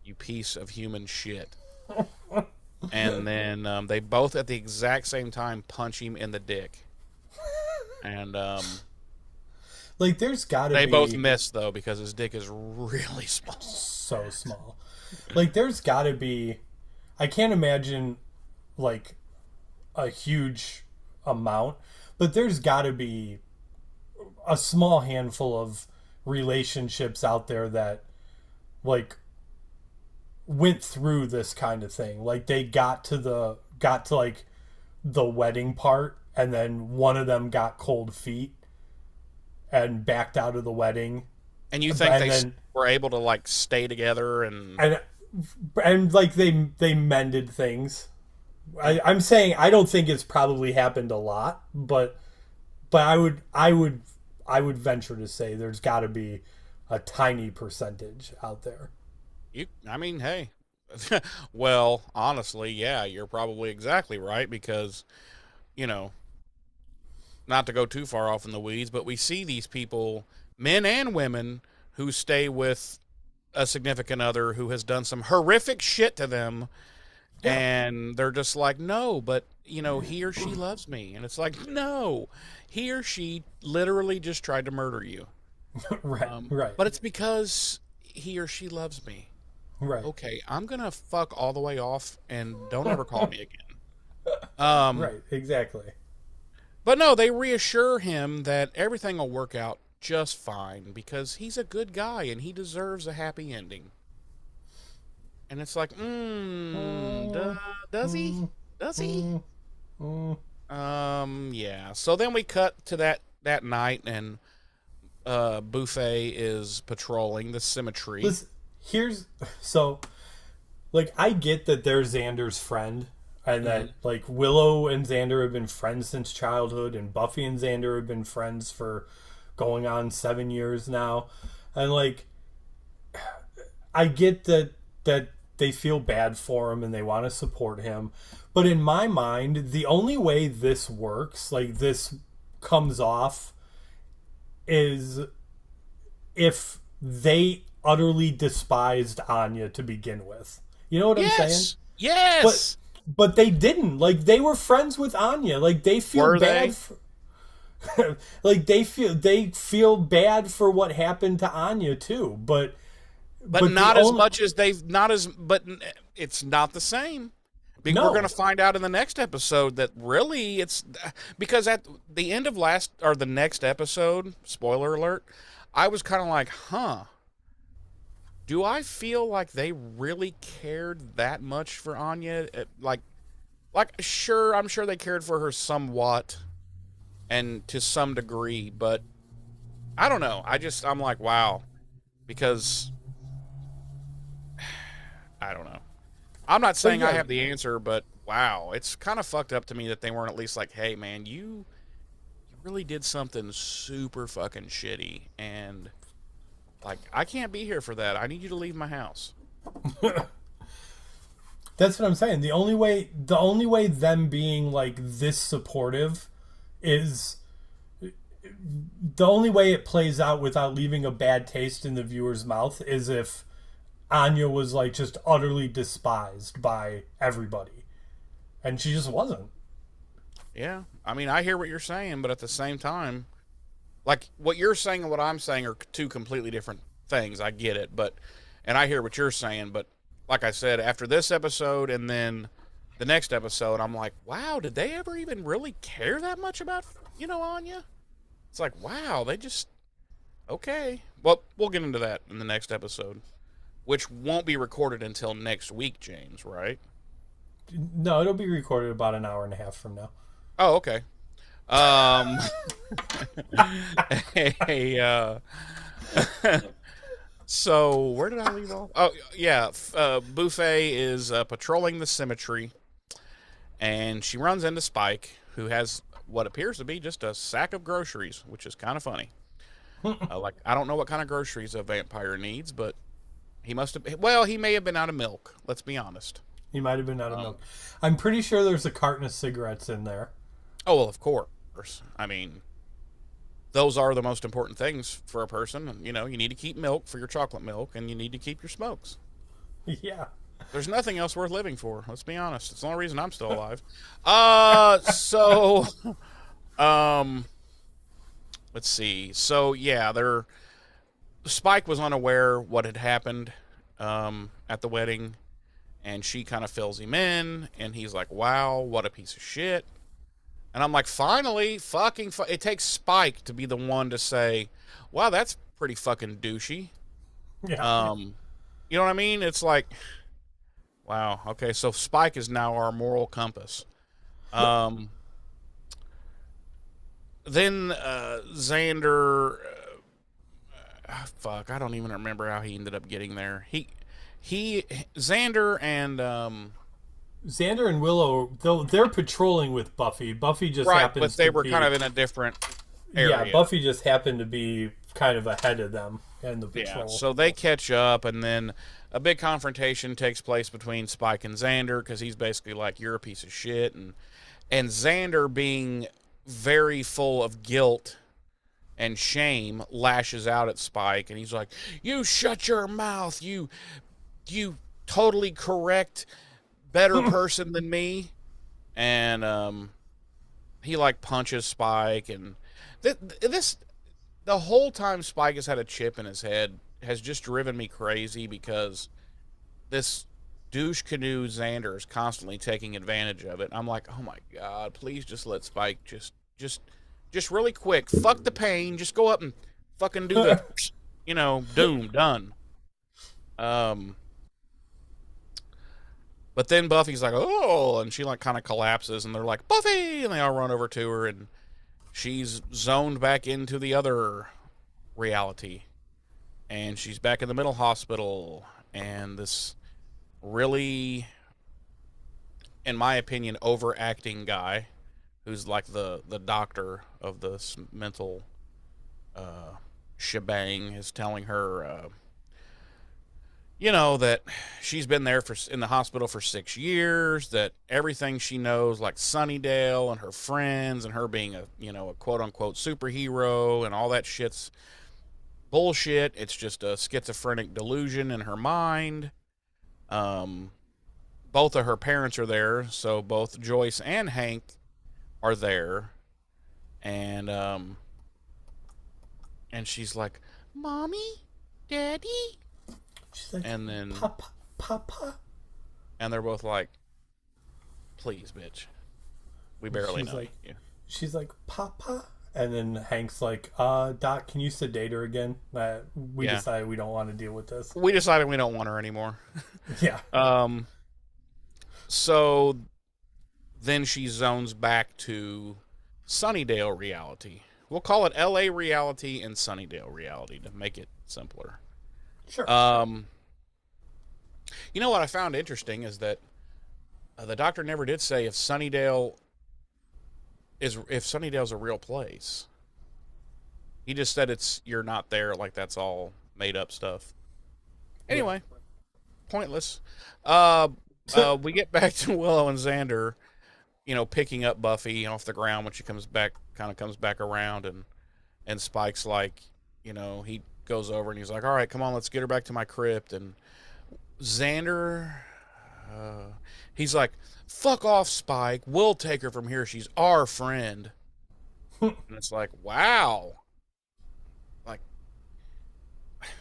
You piece of human shit. And then they both at the exact same time punch him in the dick. And Like, there's got to be... They both miss, though, because his dick is really small. So small. Like, there's got to be... I can't imagine, like, a huge amount, but there's got to be a small handful of relationships out there that, like, went through this kind of thing. Like, they got to like the wedding part, and then one of them got cold feet and backed out of the wedding. And you think they were able to, like, stay together and like they mended things. I'm saying I don't think it's probably happened a lot, but I would venture to say there's got to be a tiny percentage out there. I mean, hey, well, honestly, yeah, you're probably exactly right, because, you know, not to go too far off in the weeds, but we see these people, men and women, who stay with a significant other who has done some horrific shit to them, and they're just like, no, but, you know, he or she loves me. And it's like, no, he or she literally just tried to murder you. Right. But it's because he or she loves me. Right. Okay, I'm going to fuck all the way off and don't ever call me again. Right, exactly. But no, they reassure him that everything will work out just fine because he's a good guy and he deserves a happy ending. And it's like, does he? Does he? Yeah. So then we cut to that night, and Buffy is patrolling the cemetery. Listen, like, I get that they're Xander's friend, and that, like, Willow and Xander have been friends since childhood, and Buffy and Xander have been friends for going on 7 years now. And, like, I get that they feel bad for him and they want to support him. But in my mind, the only way this works, like, this comes off, is if they utterly despised Anya to begin with. You know what I'm saying? Yes. But they didn't. Like, they were friends with Anya. Like, they feel bad. Like, they feel bad for what happened to Anya too. But not as much as but it's not the same. We're going to find out in the next episode that really it's because at the end of the next episode, spoiler alert, I was kind of like, do I feel like they really cared that much for Anya? Like, sure, I'm sure they cared for her somewhat and to some degree, but I don't know. I'm like, wow, because I don't know. I'm not saying I have the answer, but wow, it's kind of fucked up to me that they weren't at least like, hey, man, you really did something super fucking shitty, and, like, I can't be here for that. I need you to leave my house. That's what I'm saying. The only way them being, like, this supportive is... The only way it plays out without leaving a bad taste in the viewer's mouth is if Anya was, like, just utterly despised by everybody. And she just wasn't. Yeah. I mean, I hear what you're saying, but at the same time, like, what you're saying and what I'm saying are two completely different things. I get it, and I hear what you're saying, but like I said, after this episode and then the next episode, I'm like, wow, did they ever even really care that much about, Anya? It's like, wow, they just, okay. Well, we'll get into that in the next episode, which won't be recorded until next week, James, right? No, it'll be recorded about an hour and a half from now. Oh, okay. So where did I leave off? Oh, yeah. Buffy is patrolling the cemetery, and she runs into Spike, who has what appears to be just a sack of groceries, which is kind of funny. I don't know what kind of groceries a vampire needs, but he may have been out of milk. Let's be honest. He might have been out of milk. I'm pretty sure there's a carton of cigarettes in there. Oh, well, of course. I mean, those are the most important things for a person. You need to keep milk for your chocolate milk, and you need to keep your smokes. Yeah. There's nothing else worth living for. Let's be honest. It's the only reason I'm still alive. let's see. So yeah, Spike was unaware what had happened at the wedding, and she kind of fills him in, and he's like, "Wow, what a piece of shit." And I'm like, finally, it takes Spike to be the one to say, "Wow, that's pretty fucking douchey." Yeah. You know what I mean? It's like, wow, okay, so Spike is now our moral compass. Then Xander, fuck, I don't even remember how he ended up getting there. Xander and Xander and Willow, they're patrolling with Buffy. Buffy just right, happens but they to were be, kind of in a different area. Yeah, Buffy just happened to be kind of ahead of them in the patrol. Yeah, so they catch up, and then a big confrontation takes place between Spike and Xander, because he's basically like, "You're a piece of shit," and Xander, being very full of guilt and shame, lashes out at Spike, and he's like, "You shut your mouth, you totally correct, better person than me," and he like punches Spike, and the whole time Spike has had a chip in his head has just driven me crazy, because this douche canoe Xander is constantly taking advantage of it. I'm like, oh my god, please just let Spike just really quick, fuck the pain, just go up and fucking do the, doom, done. But then Buffy's like, oh, and she like kind of collapses, and they're like, Buffy, and they all run over to her, and she's zoned back into the other reality, and she's back in the mental hospital, and this really, in my opinion, overacting guy, who's like the doctor of this mental shebang, is telling her, that she's been there in the hospital for 6 years, that everything she knows, like Sunnydale and her friends and her being a quote unquote superhero and all that shit's bullshit. It's just a schizophrenic delusion in her mind. Both of her parents are there, so both Joyce and Hank are there, and she's like, "Mommy, Daddy," She's like, and then Papa, and they're both like, "Please, bitch, we barely know you." She's like, Papa, and then Hank's like, Doc, can you sedate her again? We decided we don't want to deal with this. We decided we don't want her anymore. Yeah. So then she zones back to Sunnydale reality. We'll call it LA reality and Sunnydale reality to make it simpler. Sure. You know what I found interesting is that the doctor never did say if Sunnydale's a real place. He just said you're not there, like that's all made up stuff. Anyway, pointless. We get back to Willow and Xander, picking up Buffy off the ground when she comes back around, and Spike's like, he goes over and he's like, all right, come on, let's get her back to my crypt. And Xander, he's like, fuck off, Spike, we'll take her from here, she's our friend. And it's like, wow, like,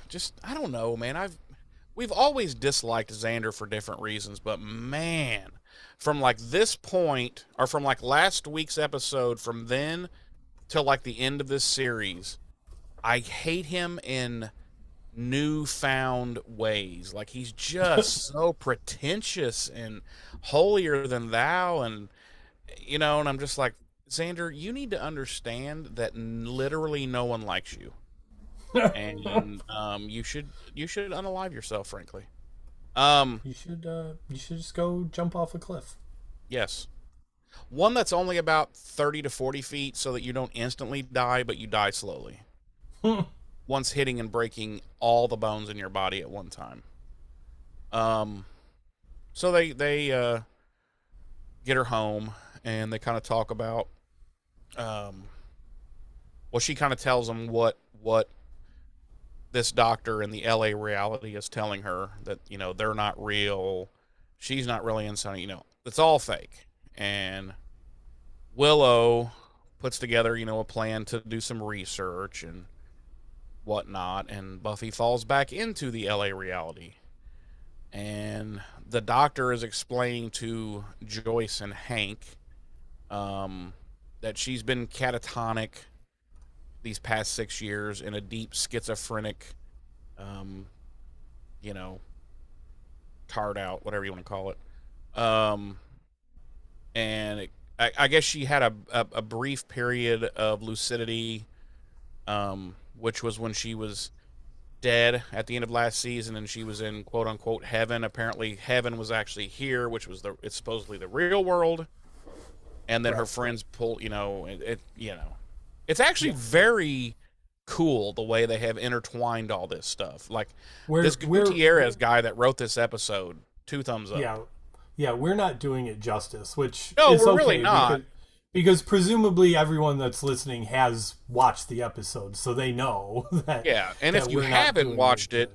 just, I don't know, man, we've always disliked Xander for different reasons, but man, from like this point, or from like last week's episode, from then till like the end of this series, I hate him in newfound ways. Like, he's just so pretentious and holier than thou, and and I'm just like, Xander, you need to understand that literally no one likes you. And you should unalive yourself, frankly. You should just go jump off a cliff. Yes. One that's only about 30 to 40 feet, so that you don't instantly die, but you die slowly. Once hitting and breaking all the bones in your body at one time. So they get her home, and they kind of talk about, she kind of tells them what this doctor in the LA reality is telling her, that, they're not real. She's not really insane. It's all fake. And Willow puts together, a plan to do some research and whatnot, and Buffy falls back into the LA reality. And the doctor is explaining to Joyce and Hank that she's been catatonic these past 6 years in a deep schizophrenic, you know, tarred out, whatever you want to call it. And I guess she had a brief period of lucidity, which was when she was dead at the end of last season, and she was in quote unquote heaven. Apparently, heaven was actually here, which was it's supposedly the real world. And then her friends pull, it's actually very cool the way they have intertwined all this stuff. Like this Gutierrez guy that wrote this episode, 2 thumbs up. Yeah, we're not doing it justice, which no, is we're okay really not. Because presumably everyone that's listening has watched the episode, so they know that. Yeah, and if you haven't watched it,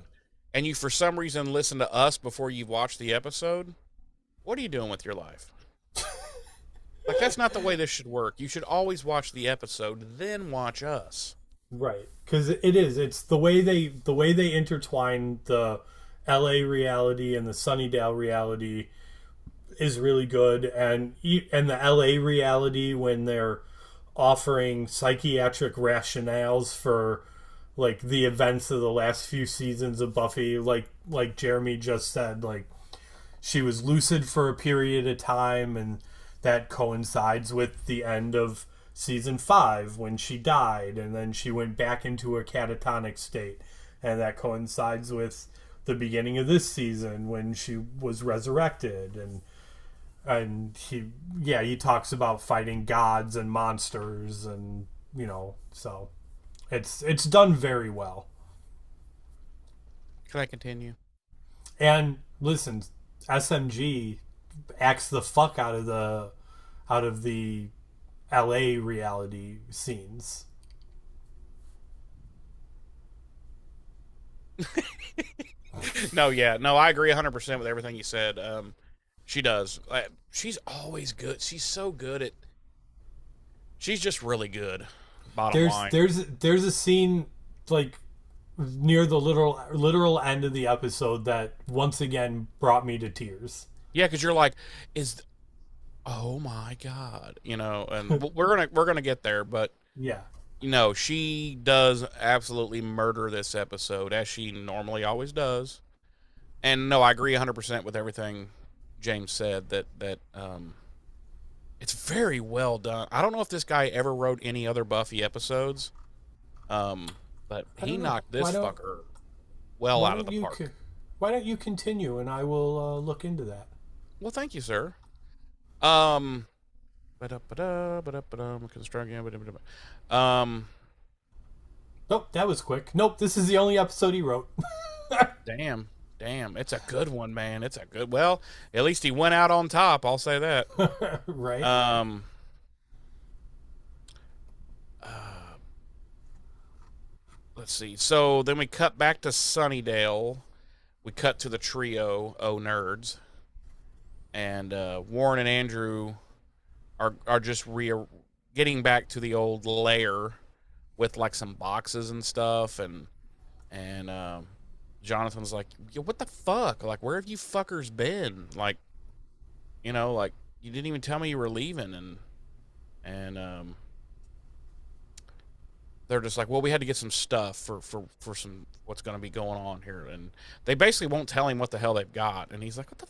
and you for some reason listen to us before you've watched the episode, what are you doing with your life? Like, that's not the way this should work. You should always watch the episode, then watch us. Right, because it's the way they intertwine the LA reality and the Sunnydale reality is really good, and the LA reality when they're offering psychiatric rationales for like the events of the last few seasons of Buffy, like Jeremy just said, like she was lucid for a period of time, and that coincides with the end of season 5 when she died, and then she went back into a catatonic state, and that coincides with the beginning of this season when she was resurrected, and he talks about fighting gods and monsters, and so it's done very well. Can I continue? And listen, SMG acts the fuck out of the LA reality scenes. No, I agree 100% with everything you said. She does. She's always good. She's so good at. She's just really good. Bottom line. There's a scene like near the literal end of the episode that once again brought me to tears. Yeah, because you're like, oh my god, and we're gonna get there, but yeah, she does absolutely murder this episode as she normally always does. And no, I agree 100% with everything James said, that it's very well done. I don't know if this guy ever wrote any other Buffy episodes, but he knocked this fucker well out of the park. Why don't you continue, and I will look into that. Well, thank you, sir. Nope, that was quick. Nope, this is the only episode he wrote. Damn, it's a good one, man. It's a good. Well, at least he went out on top. I'll say that. Right. Let's see. So then we cut back to Sunnydale. We cut to the trio, nerds. And Warren and Andrew are just getting back to the old lair with like some boxes and stuff, and Jonathan's like, yo, what the fuck? Like, where have you fuckers been? Like, like you didn't even tell me you were leaving, and they're just like, well, we had to get some stuff for some what's going to be going on here, and they basically won't tell him what the hell they've got, and he's like, what the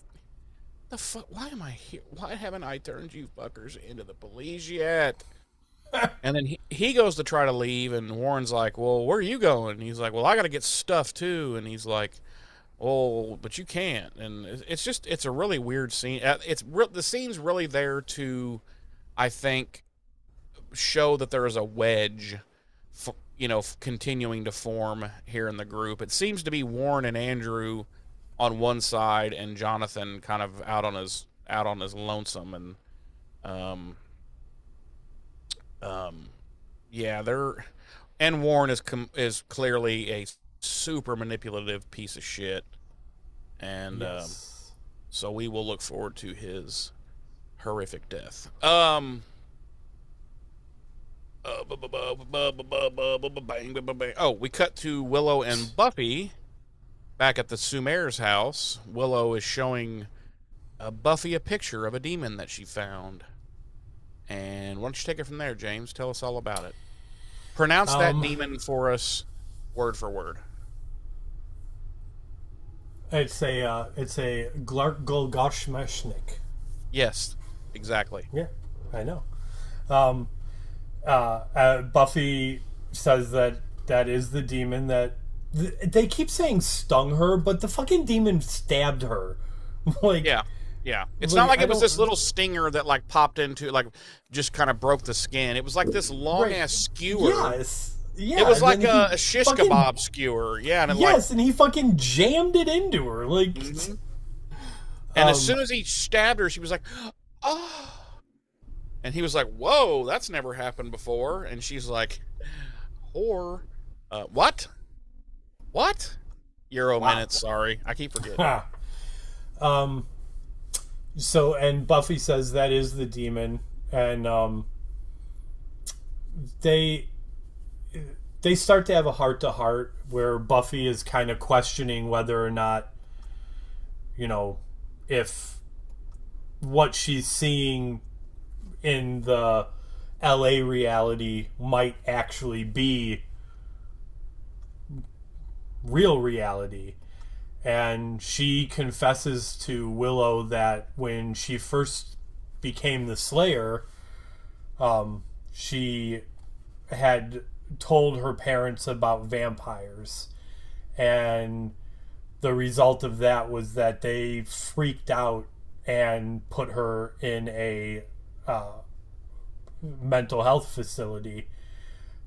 fuck? Why am I here? Why haven't I turned you fuckers into the police yet? And then he goes to try to leave, and Warren's like, well, where are you going? And he's like, well, I got to get stuff too. And he's like, oh, but you can't. And it's a really weird scene. The scene's really there to, I think, show that there is a wedge, continuing to form here in the group. It seems to be Warren and Andrew on one side, and Jonathan kind of out on his lonesome, and and Warren is clearly a super manipulative piece of shit, and yes. So we will look forward to his horrific death. Oh, we cut to Willow and Buffy back at the Sumer's house. Willow is showing Buffy a picture of a demon that she found. And why don't you take it from there, James? Tell us all about it. Pronounce that demon for us, word for word. It's a Glargolgoshmeshnik. Yes, exactly. Yeah, I know. Buffy says that is the demon that they keep saying stung her, but the fucking demon stabbed her. Like, yeah. It's not like it was this little stinger that like popped into, like, just kind of broke the skin. It was like this long ass skewer. Yes. Yeah, it was like a shish kebab skewer. Yeah, and and he fucking jammed it into her. Like, and as soon as he stabbed her, she was like, "Oh!" And he was like, "Whoa, that's never happened before." And she's like, "Whore, what? What? Euro minutes? Sorry, I keep forgetting." So, and Buffy says that is the demon, and they start to have a heart-to-heart where Buffy is kind of questioning whether or not, you know, if what she's seeing in the LA reality might actually be real reality. And she confesses to Willow that when she first became the Slayer, she had told her parents about vampires, and the result of that was that they freaked out and put her in a mental health facility.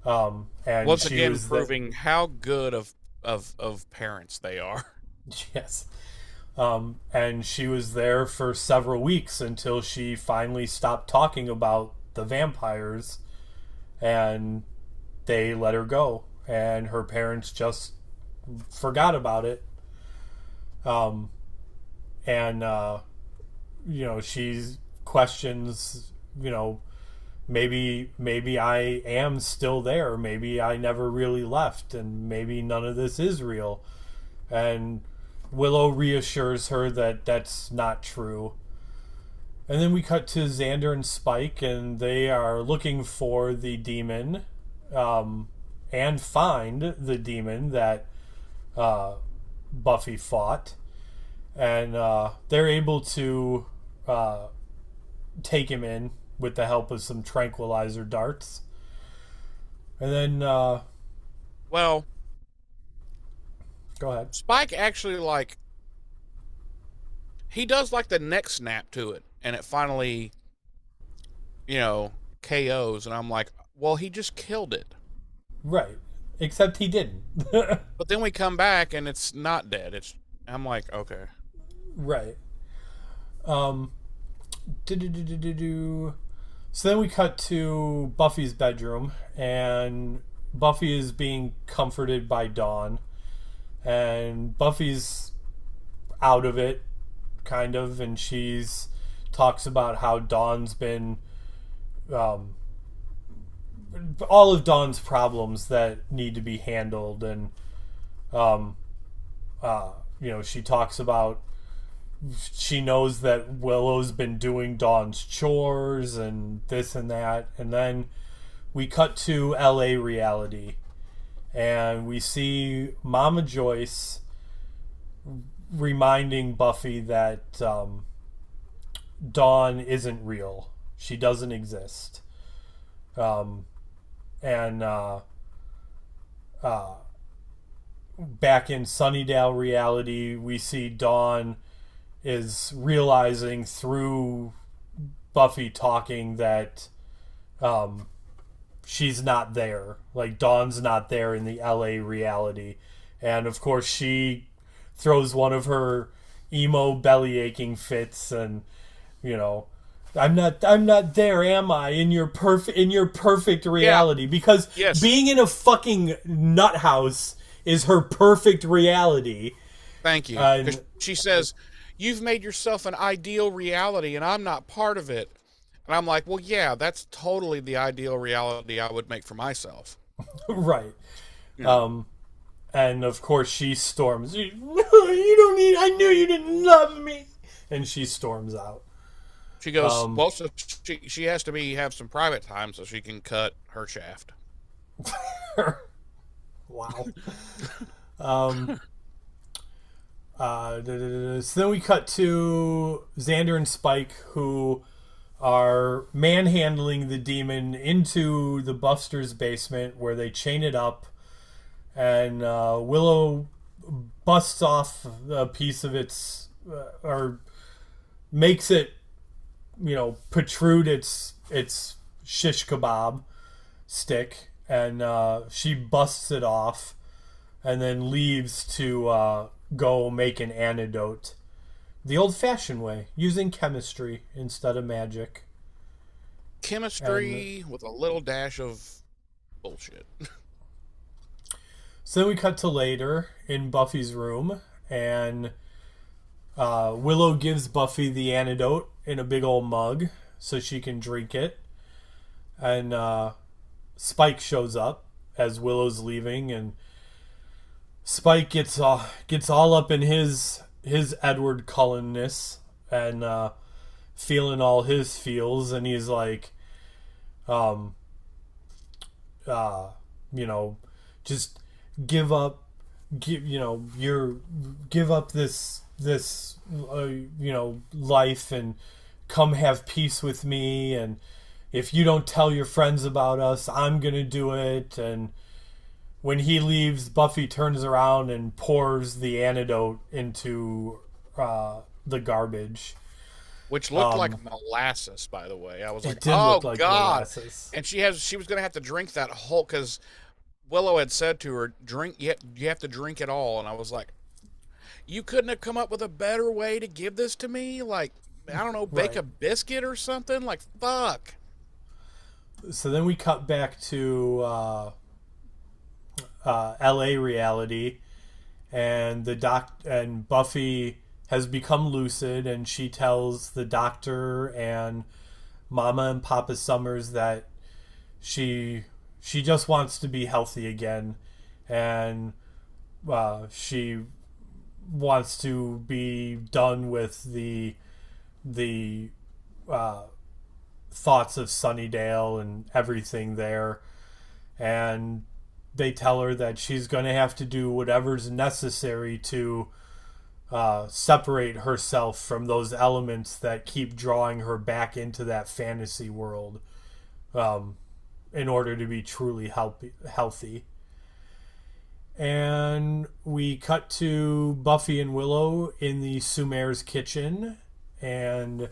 And once again, proving how good of parents they are. Yes. And she was there for several weeks until she finally stopped talking about the vampires, and they let her go, and her parents just forgot about it. She questions, maybe I am still there. Maybe I never really left, and maybe none of this is real. And Willow reassures her that that's not true. And then we cut to Xander and Spike, and they are looking for the demon, and find the demon that Buffy fought. And they're able to take him in with the help of some tranquilizer darts. And then... well... Go ahead. Spike actually, like... he does, like, the neck snap to it. And it finally, KOs. And I'm like, well, he just killed it. Right. Except he didn't. But then we come back and it's not dead. I'm like, okay. Right. So then we cut to Buffy's bedroom, and Buffy is being comforted by Dawn, and Buffy's out of it, kind of, and she's talks about how Dawn's been all of Dawn's problems that need to be handled, and she talks about she knows that Willow's been doing Dawn's chores and this and that. And then we cut to LA reality, and we see Mama Joyce reminding Buffy that Dawn isn't real. She doesn't exist. Back in Sunnydale reality, we see Dawn is realizing through Buffy talking that she's not there. Like, Dawn's not there in the LA reality. And of course she throws one of her emo belly aching fits, and I'm not there, am I, in your perfect reality? Yeah. Because yes. Being in a fucking nut house is her perfect reality. Thank you. 'Cause she says, you've made yourself an ideal reality and I'm not part of it. And I'm like, well, yeah, that's totally the ideal reality I would make for myself. Right. Yeah. And of course she storms. You don't need. I knew you didn't love me. And she storms out. She goes, well, so she has to have some private time so she can cut her shaft. Wow. So then we cut to Xander and Spike, who are manhandling the demon into the Buster's basement, where they chain it up, and Willow busts off a piece of its, or makes it, protrude its shish kebab stick, and she busts it off, and then leaves to go make an antidote the old-fashioned way, using chemistry instead of magic. Chemistry with a little dash of bullshit. So then we cut to later in Buffy's room, and Willow gives Buffy the antidote in a big old mug so she can drink it. And Spike shows up as Willow's leaving, and Spike gets all up in his Edward Cullen-ness and feeling all his feels, and he's like, just give up this life and come have peace with me, and if you don't tell your friends about us, I'm gonna do it. And when he leaves, Buffy turns around and pours the antidote into the garbage. Which looked like molasses, by the way. I was like, it did oh, look like God. molasses. And she was going to have to drink that whole, because Willow had said to her, you have to drink it all. And I was like, you couldn't have come up with a better way to give this to me? Like, I don't know, bake a biscuit or something? Like, fuck. So then we cut back to LA reality, and and Buffy has become lucid, and she tells the doctor and Mama and Papa Summers that she just wants to be healthy again, and she wants to be done with the thoughts of Sunnydale and everything there. And they tell her that she's going to have to do whatever's necessary to separate herself from those elements that keep drawing her back into that fantasy world, in order to be truly healthy. And we cut to Buffy and Willow in the Sumer's kitchen, and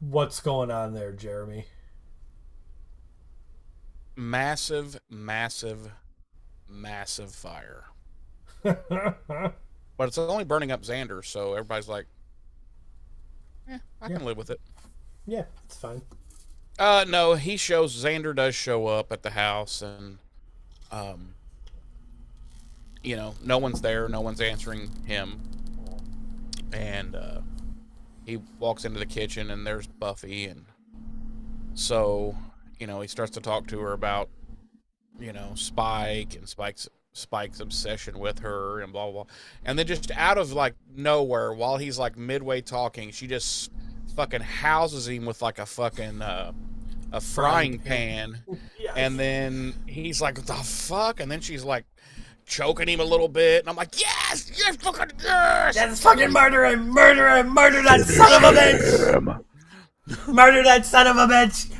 what's going on there, Jeremy? Massive fire. But it's only burning up Xander, so everybody's like, I can live with it. Yeah, it's fine. No, Xander does show up at the house, and, no one's there, no one's answering him. And, he walks into the kitchen, and there's Buffy, and so, he starts to talk to her about, Spike and Spike's obsession with her and blah, blah, blah. And then just out of, nowhere, while he's, midway talking, she just fucking houses him with, a fucking, a frying pan. Yes. And then he's like, what the fuck? And then she's, choking him a little bit. And I'm like, yes, fucking yes! That's fucking murder him, murder that son of a bitch! Murder that son of a bitch!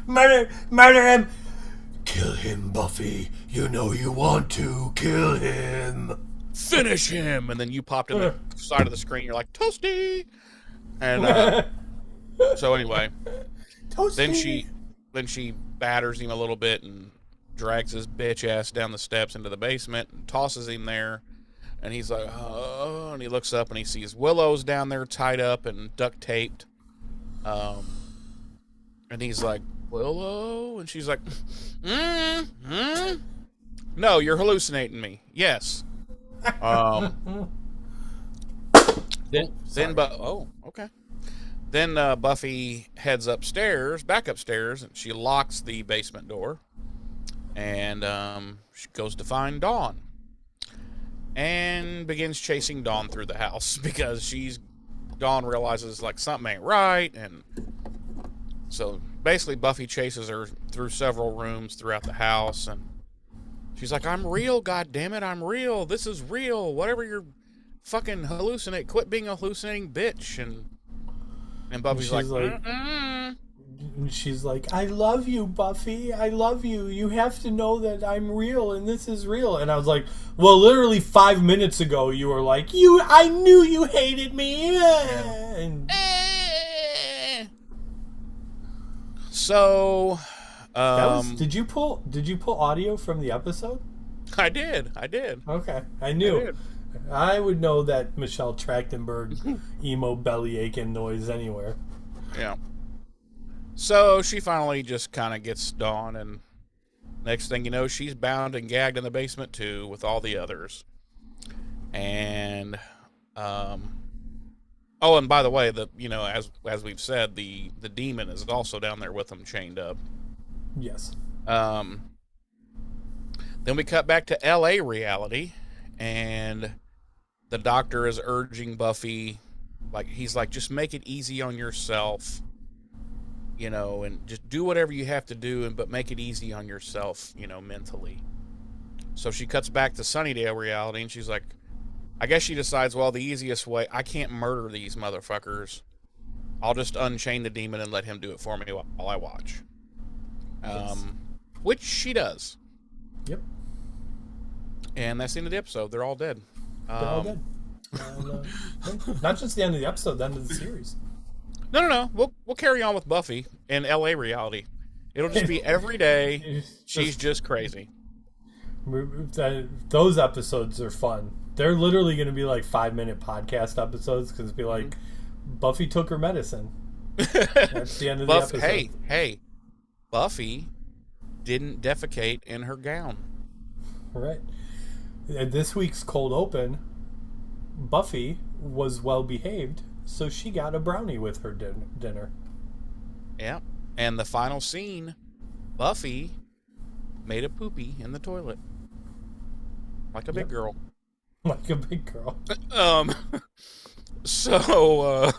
Murder him! Kill him, Buffy. You know you want to. Kill him. Finish him! And then you popped in the side of the screen. You're like, toasty! And so anyway, toasty. Then she batters him a little bit and drags his bitch ass down the steps into the basement and tosses him there. And he's like, oh, and he looks up and he sees Willow's down there tied up and duct taped. And he's like, Willow? And she's like, No, you're hallucinating me. Yes. Okay. Then Buffy heads back upstairs, and she locks the basement door, and she goes to find Dawn, and begins chasing Dawn through the house because Dawn realizes like something ain't right, and so basically Buffy chases her through several rooms throughout the house, and she's like, "I'm real, goddammit, I'm real. This is real. Whatever you're fucking hallucinate, quit being a hallucinating bitch." And Buffy's like, she's like, "I love you, Buffy. I love you. You have to know that I'm real and this is real." And I was like, well, literally 5 minutes ago, you were like, I knew you hated me. And... So, did you pull audio from the episode? I did. Okay, I knew. I would know that Michelle Trachtenberg emo belly aching noise anywhere. Yeah. So she finally just kind of gets Dawn, and next thing you know, she's bound and gagged in the basement too with all the others. And and by the way, as we've said, the demon is also down there with them, chained up. Yes. Then we cut back to L.A. reality, and the doctor is urging Buffy, he's like, just make it easy on yourself, and just do whatever you have to do, but make it easy on yourself, mentally. So she cuts back to Sunnydale reality, and she's like, I guess she decides, well, the easiest way, I can't murder these motherfuckers. I'll just unchain the demon and let him do it for me while I watch. Yes. Which she does. Yep. And that's the end of the episode. They're all dead. They're all dead. And, not just the end of the episode, the end of the series. No. We'll carry on with Buffy in LA reality. It'll just be every day. She's just crazy. Those episodes are fun. They're literally going to be like 5-minute podcast episodes because it'll be like, Buffy took her medicine. That's the end of the episode. Hey, Buffy didn't defecate in her gown. Right. And this week's cold open, Buffy was well behaved, so she got a brownie with her dinner. Yeah. And the final scene, Buffy made a poopy in the toilet. Like a big girl. Like a big girl. So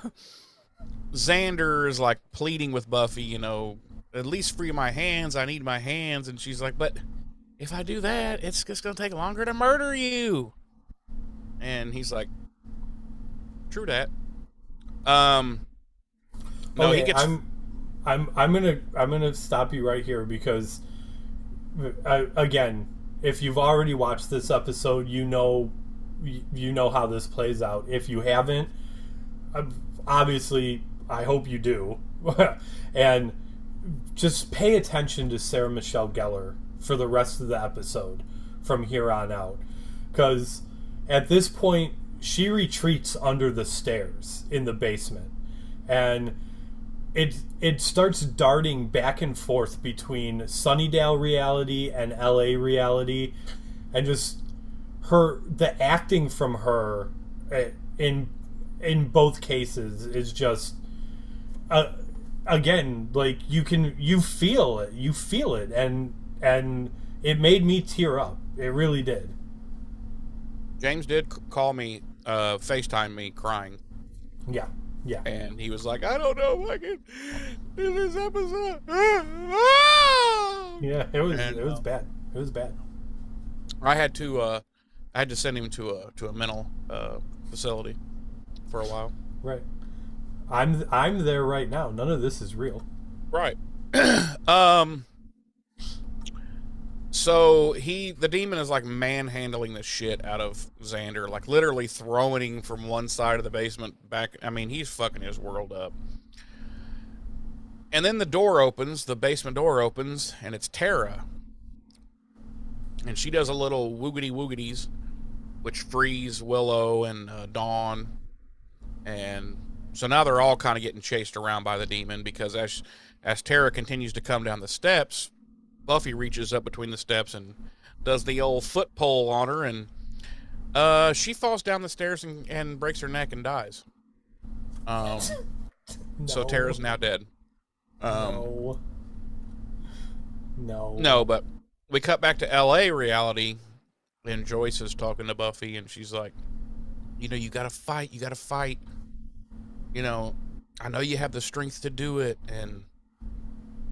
Xander is like pleading with Buffy, at least free my hands. I need my hands. And she's like, but if I do that, it's just going to take longer to murder you. And he's like, true that. No, okay, he gets. I'm gonna stop you right here because, again, if you've already watched this episode, you know how this plays out. If you haven't, obviously, I hope you do, and just pay attention to Sarah Michelle Gellar for the rest of the episode from here on out, because at this point she retreats under the stairs in the basement, and it starts darting back and forth between Sunnydale reality and LA reality, and just the acting from her in both cases is just again, like you feel it and it made me tear up. It really did. James did call me, FaceTime me crying. Yeah. And he was like, I don't know if I can do this episode. Yeah, it was bad. It was bad. I had to send him to a mental facility for a while. Right. I'm there right now. None of this is real. Right. So the demon is like manhandling the shit out of Xander, like literally throwing him from one side of the basement back. I mean, he's fucking his world up. And then the basement door opens, and it's Tara. And she does a little woogity-woogities, which frees Willow and Dawn. And so now they're all kind of getting chased around by the demon, because as Tara continues to come down the steps, Buffy reaches up between the steps and does the old foot pole on her, and She falls down the stairs and breaks her neck and dies. So Tara's now dead. No. No, but we cut back to L.A. reality, and Joyce is talking to Buffy, and she's like, you know, you gotta fight. You know, I know you have the strength to do it, and,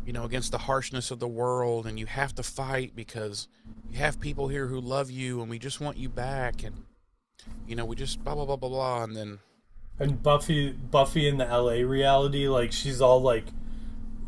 you know, against the harshness of the world, and you have to fight because you have people here who love you, and we just want you back, and, you know, we just blah, blah, blah, blah, blah, and then... And Buffy in the LA reality, like, she's all, like,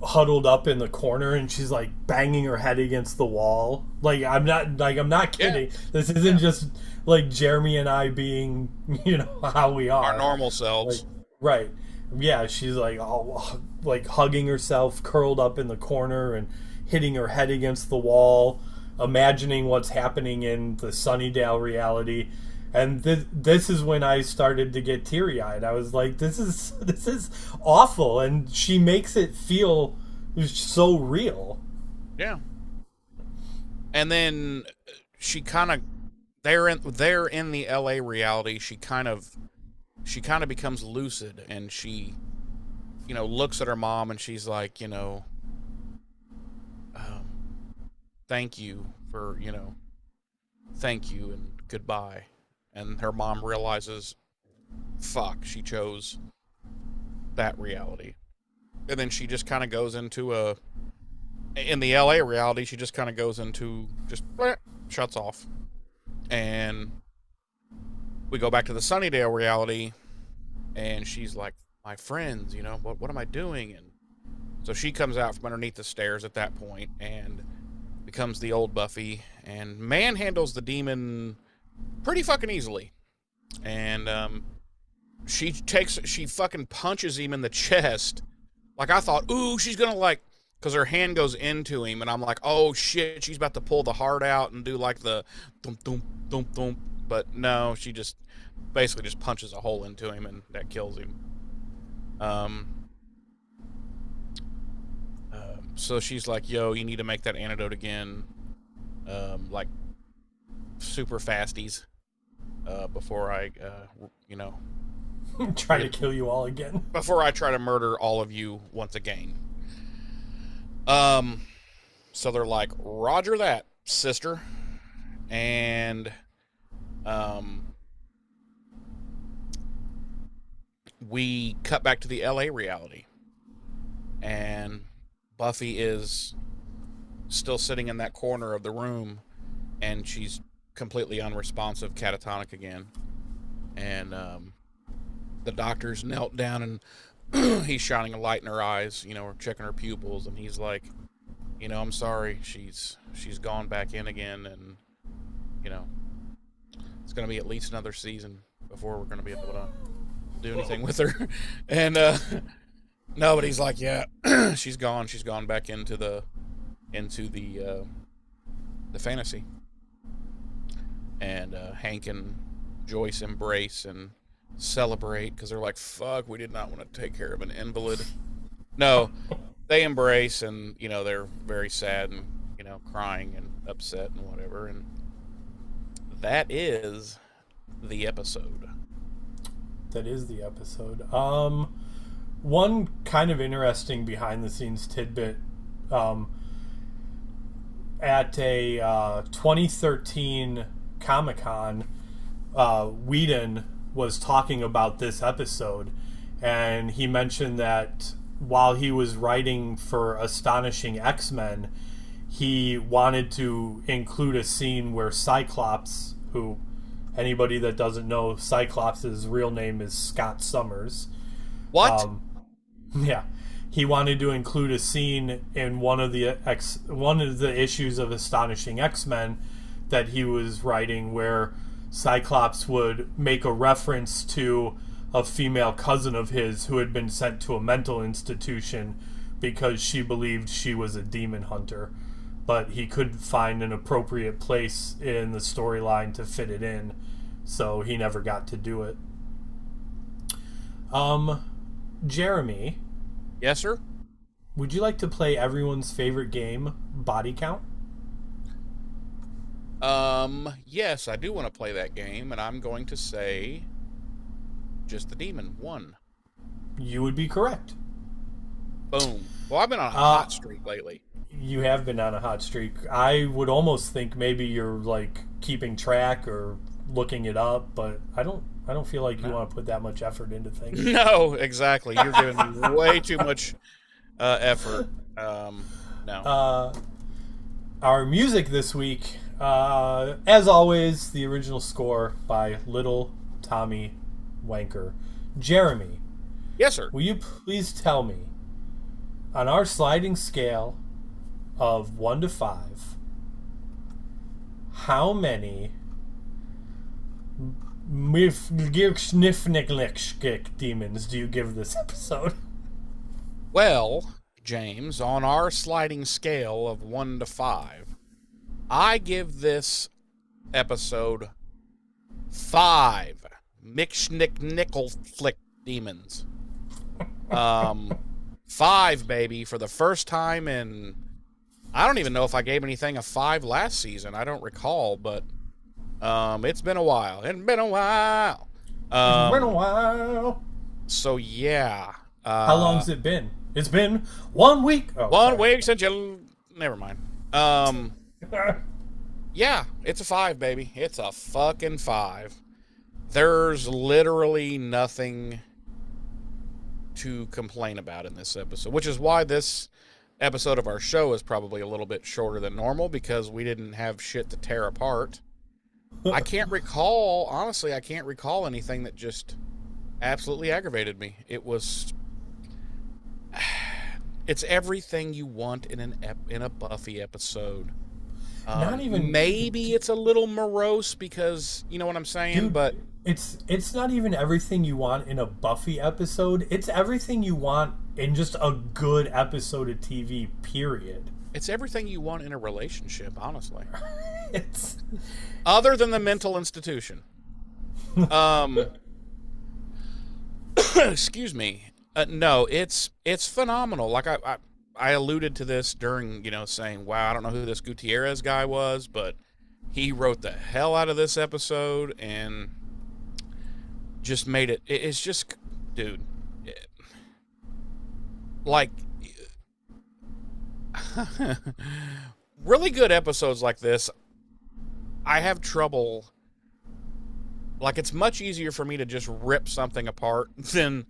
huddled up in the corner, and she's, like, banging her head against the wall. I'm not kidding. Yeah. This isn't just, like, Jeremy and I being, you know, how we are. Our normal selves. Like, right. Yeah, she's, like, all, like, hugging herself, curled up in the corner, and hitting her head against the wall, imagining what's happening in the Sunnydale reality. And this is when I started to get teary-eyed. I was like, this is awful, and she makes it feel so real. Yeah. And then she kind of they're in the LA reality. She kind of becomes lucid, and she, you know, looks at her mom, and she's like, you know, thank you for, you know, thank you and goodbye. And her mom realizes, fuck, she chose that reality. And then she just kind of goes into in the LA reality, she just kind of goes into, shuts off. And we go back to the Sunnydale reality, and she's like, my friends, you know, what am I doing? And so she comes out from underneath the stairs at that point and becomes the old Buffy and manhandles the demon pretty fucking easily. And she fucking punches him in the chest. Like, I thought, ooh, she's gonna, like, because her hand goes into him, and I'm like, oh shit, she's about to pull the heart out and do like the thump thump thump thump. But no, she just basically just punches a hole into him, and that kills him. So she's like, yo, you need to make that antidote again, like super fasties, before I, you know, try to kill you all again. Before I try to murder all of you once again. So they're like, roger that, sister. And, we cut back to the LA reality. And Buffy is still sitting in that corner of the room, and she's completely unresponsive, catatonic again. And the doctor's knelt down, and he's shining a light in her eyes, you know, or checking her pupils, and he's like, you know, I'm sorry, she's gone back in again, and, you know, it's going to be at least another season before we're going to be able to do anything with her. And nobody's like, yeah, she's gone back into the fantasy. And Hank and Joyce embrace and celebrate, because they're like, fuck, we did not want to take care of an invalid. No, they embrace, and, you know, they're very sad and, you know, crying and upset and whatever. And that is the episode. One kind of interesting behind the scenes tidbit, at a 2013 Comic-Con, Whedon was talking about this episode, and he mentioned that while he was writing for Astonishing X-Men, he wanted to include a scene where Cyclops, who, anybody that doesn't know, Cyclops' real name is Scott Summers. What? Yeah. He wanted to include a scene in one of the issues of Astonishing X-Men that he was writing where Cyclops would make a reference to a female cousin of his who had been sent to a mental institution because she believed she was a demon hunter, but he couldn't find an appropriate place in the storyline to fit it in, so he never got to do it. Jeremy. Yes, sir? Would you like to play everyone's favorite game, Body Count? Yes, I do want to play that game, and I'm going to say just the demon one. You would be correct. Boom. Well, I've been on a Uh, hot streak lately. you have been on a hot streak. I would almost think maybe you're like keeping track or looking it up, but I don't feel like you want to put that much effort into things. No, exactly. You're giving me way too much effort. No. Our music this week, as always, the original score by Little Tommy Wanker. Jeremy, Yes, sir. will you please tell me, on our sliding scale of 1 to 5, how many demons do you give this episode? Well, James, on our sliding scale of 1 to 5, I give this episode 5 Mixnick Nickel Flick Demons. 5, baby, for the first time in... I don't even know if I gave anything a 5 last season. I don't recall, but it's been a while. It's been a while. It's been a while. So, yeah. How long's it been? It's been 1 week. Oh, 1 week since you... Never mind. Yeah, it's a 5, baby. It's a fucking 5. There's literally nothing to complain about in this episode, which is why this episode of our show is probably a little bit shorter than normal, because we didn't have shit to tear apart. I can't recall, honestly, I can't recall anything that just absolutely aggravated me. It's everything you want in a Buffy episode. Not even... Maybe it's a little morose because, you know what I'm saying, Dude, but it's not even everything you want in a Buffy episode. It's everything you want in just a good episode of TV, period. it's everything you want in a relationship, honestly. It's... Other than the mental institution. Excuse me. No, it's phenomenal. Like I alluded to this during, saying, wow, I don't know who this Gutierrez guy was, but he wrote the hell out of this episode and just made it. It's just, dude, like, really good episodes like this, I have trouble. Like, it's much easier for me to just rip something apart than,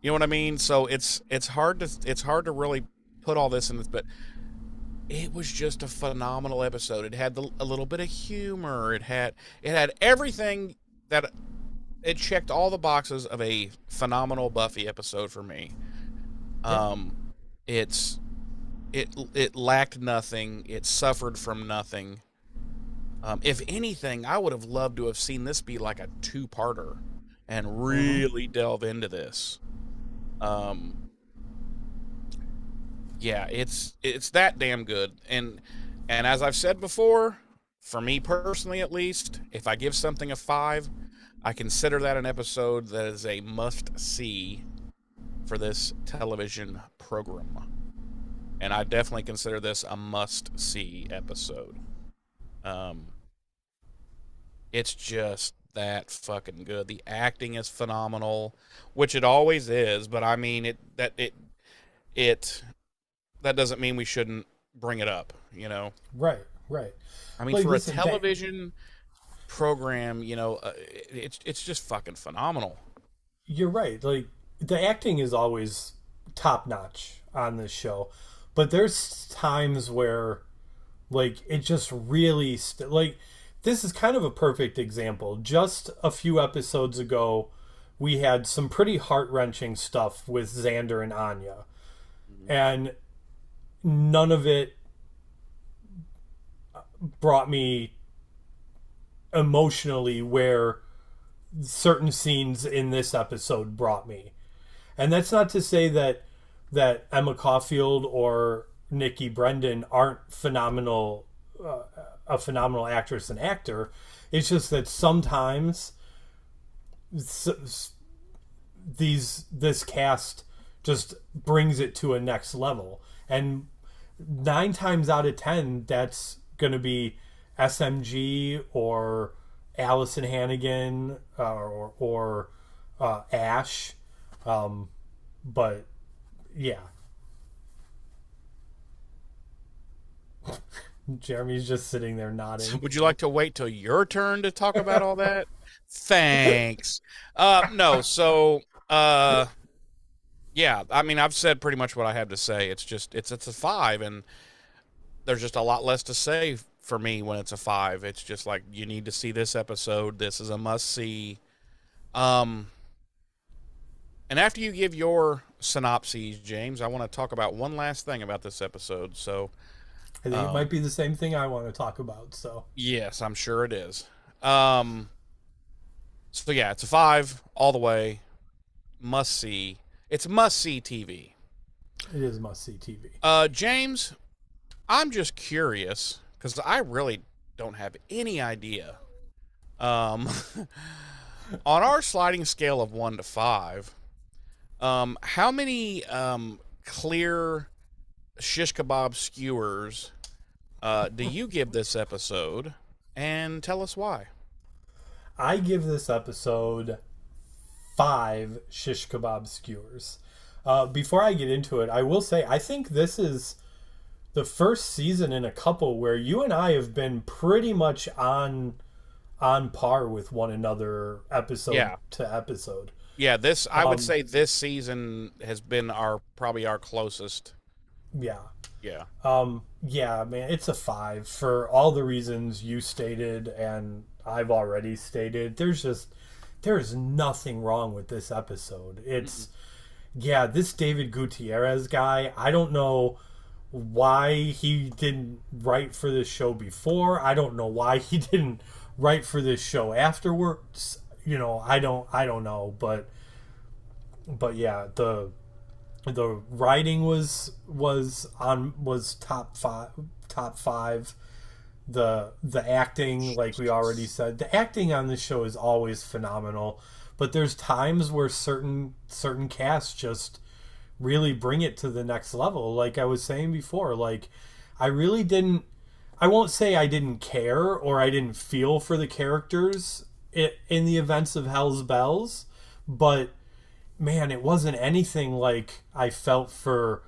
you know what I mean? So it's hard to really put all this in this, but it was just a phenomenal episode. It had a little bit of humor. It had everything that it checked all the boxes of a phenomenal Buffy episode for me. It lacked nothing. It suffered from nothing. If anything, I would have loved to have seen this be like a 2-parter and really delve into this. Yeah, it's that damn good. And as I've said before, for me personally at least, if I give something a 5, I consider that an episode that is a must-see for this television program. And I definitely consider this a must-see episode. It's just that fucking good. The acting is phenomenal, which it always is, but I mean that doesn't mean we shouldn't bring it up, Right. I mean, for a television program, it's just fucking phenomenal. You're right. Like, the acting is always top notch on this show, but there's times where, like, it just really like, this is kind of a perfect example. Just a few episodes ago, we had some pretty heart-wrenching stuff with Xander and Anya. And none of it brought me emotionally where certain scenes in this episode brought me. And that's not to say that Emma Caulfield or Nikki Brendan aren't phenomenal, a phenomenal actress and actor. It's just that sometimes this cast just brings it to a next level, and 9 times out of 10 that's going to be SMG or Allison Hannigan or Ash. But yeah. Jeremy's just sitting there nodding. Would you like to wait till your turn to talk about all that? Thanks. No, so yeah, I mean, I've said pretty much what I have to say. It's a 5, and there's just a lot less to say for me when it's a 5. It's just like, you need to see this episode. This is a must see. And after you give your synopses, James, I want to talk about one last thing about this episode. So I think it might be the same thing I want to talk about. So yes, I'm sure it is. So yeah, it's a 5 all the way. Must see. It's must see TV. It is must see TV. James, I'm just curious because I really don't have any idea. On our sliding scale of 1 to 5, how many clear shish kebab skewers do you give this episode, and tell us why? I give this episode 5 shish kebab skewers. Before I get into it, I will say I think this is the first season in a couple where you and I have been pretty much on par with one another episode to episode. Yeah, this I would say this season has been probably our closest. Yeah. Yeah. Yeah, man, it's a 5 for all the reasons you stated and I've already stated. There's nothing wrong with this episode. It's this David Gutierrez guy, I don't know why he didn't write for this show before. I don't know why he didn't write for this show afterwards. You know, I don't know, but yeah, the writing was top five. The acting, like we already said, the acting on this show is always phenomenal, but there's times where certain casts just really bring it to the next level. Like I was saying before, like I won't say I didn't care or I didn't feel for the characters in the events of Hell's Bells, but man, it wasn't anything like I felt for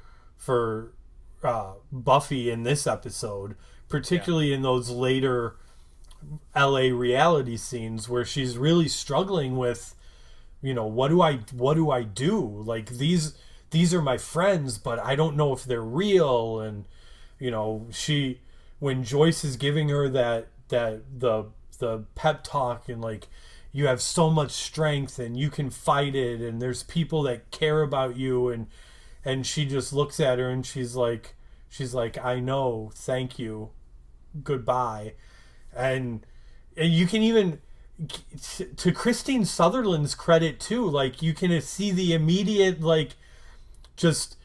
Buffy in this episode, particularly in those later LA reality scenes where she's really struggling with, you know, what do I do? Like these are my friends, but I don't know if they're real. And you know, when Joyce is giving her the pep talk and like, you have so much strength and you can fight it and there's people that care about you, and she just looks at her and she's like, I know, thank you, goodbye. And you can even, to Christine Sutherland's credit too, like you can see the immediate, like, just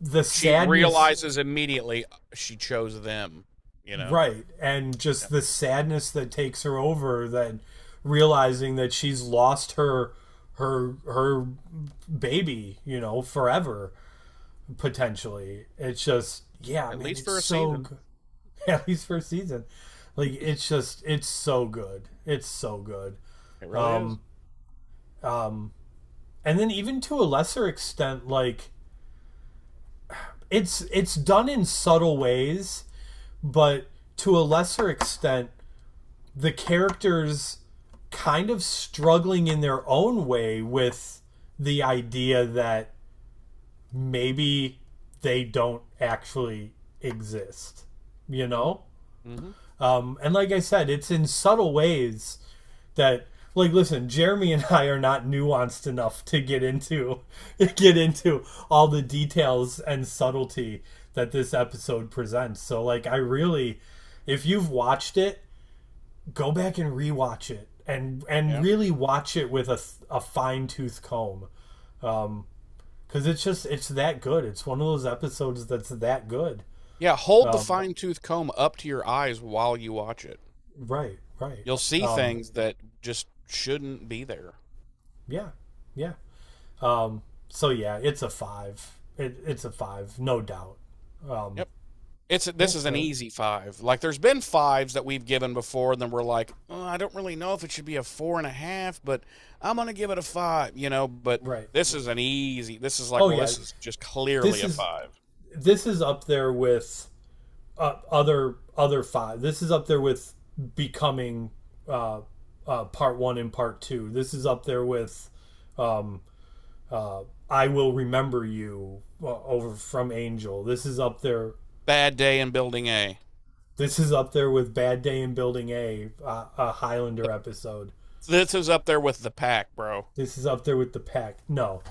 the sadness. She realizes immediately she chose them, you know? Right. And just the sadness that takes her over, that realizing that she's lost her baby, you know, forever, potentially. It's just, yeah, at man, least it's for a so season. good. At least for a season. Like, it's so good. It's so good. It really is. And then even to a lesser extent, like, it's done in subtle ways, but to a lesser extent, the characters kind of struggling in their own way with the idea that maybe they don't actually exist, you know? Mm-hmm. And like I said, it's in subtle ways that, like, listen, Jeremy and I are not nuanced enough to get into all the details and subtlety that this episode presents. So, like, I really, if you've watched it, go back and rewatch it and really watch it with a fine-tooth comb. Because it's that good. It's one of those episodes that's that good. Yeah, hold the fine-tooth comb up to your eyes while you watch it. Right. You'll see things that just shouldn't be there. Yeah. So yeah, it's a 5. It's a 5, no doubt. Yep. This is an easy 5. Like, there's been 5s that we've given before, and then we're like, oh, I don't really know if it should be a 4.5, but I'm gonna give it a 5, you know. But Right. this is an easy. This is like, this is just clearly a 5. This is up there with other 5. This is up there with Becoming, part 1 and part 2. This is up there with I Will Remember You, over from Angel. This is up there. Bad Day in Building A. This is up there with Bad Day in Building A, a Highlander episode. This is up there with The Pack, bro. This is up there with The Pack. No.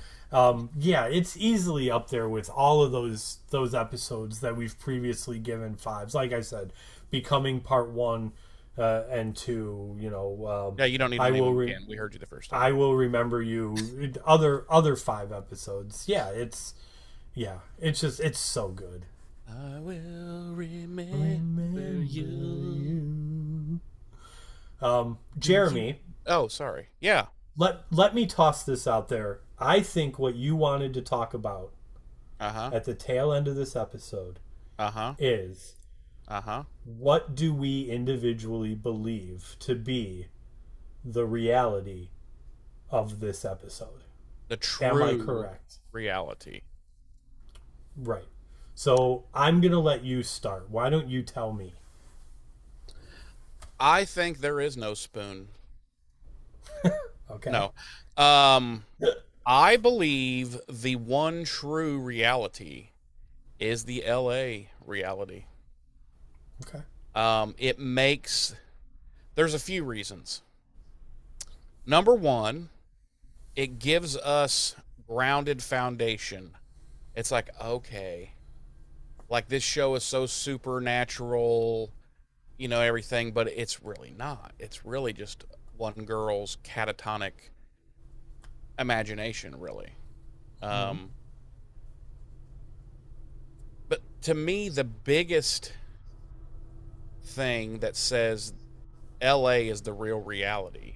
Yeah, it's easily up there with all of those episodes that we've previously given 5s. Like I said, Becoming part 1 and 2, you know. Yeah, you don't need to name them again. We heard you the first time. I Will Remember You. Other 5 episodes. Yeah, it's just, it's so good. I will remember you. Jeremy. Oh, sorry. Yeah. Let me toss this out there. I think what you wanted to talk about at the tail end of this episode is what do we individually believe to be the reality of this episode? The true Am I correct? reality. Right. So I'm going to let you start. Why don't you tell me? I think there is no spoon. Okay. No. I believe the one true reality is the LA reality. Okay. There's a few reasons. Number one, it gives us grounded foundation. It's like, okay, like this show is so supernatural, you know, everything, but it's really not. It's really just one girl's catatonic imagination, really. But to me, the biggest thing that says LA is the real reality,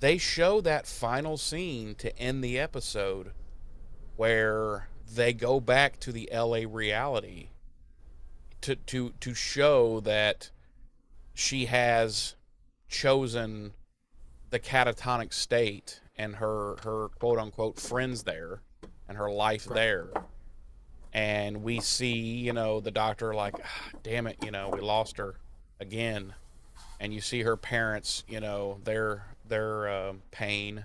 they show that final scene to end the episode where they go back to the LA reality to show that she has chosen the catatonic state and her quote unquote friends there and her life there. And we see, you know, the doctor like, damn it, you know, we lost her again. And you see her parents, you know, their pain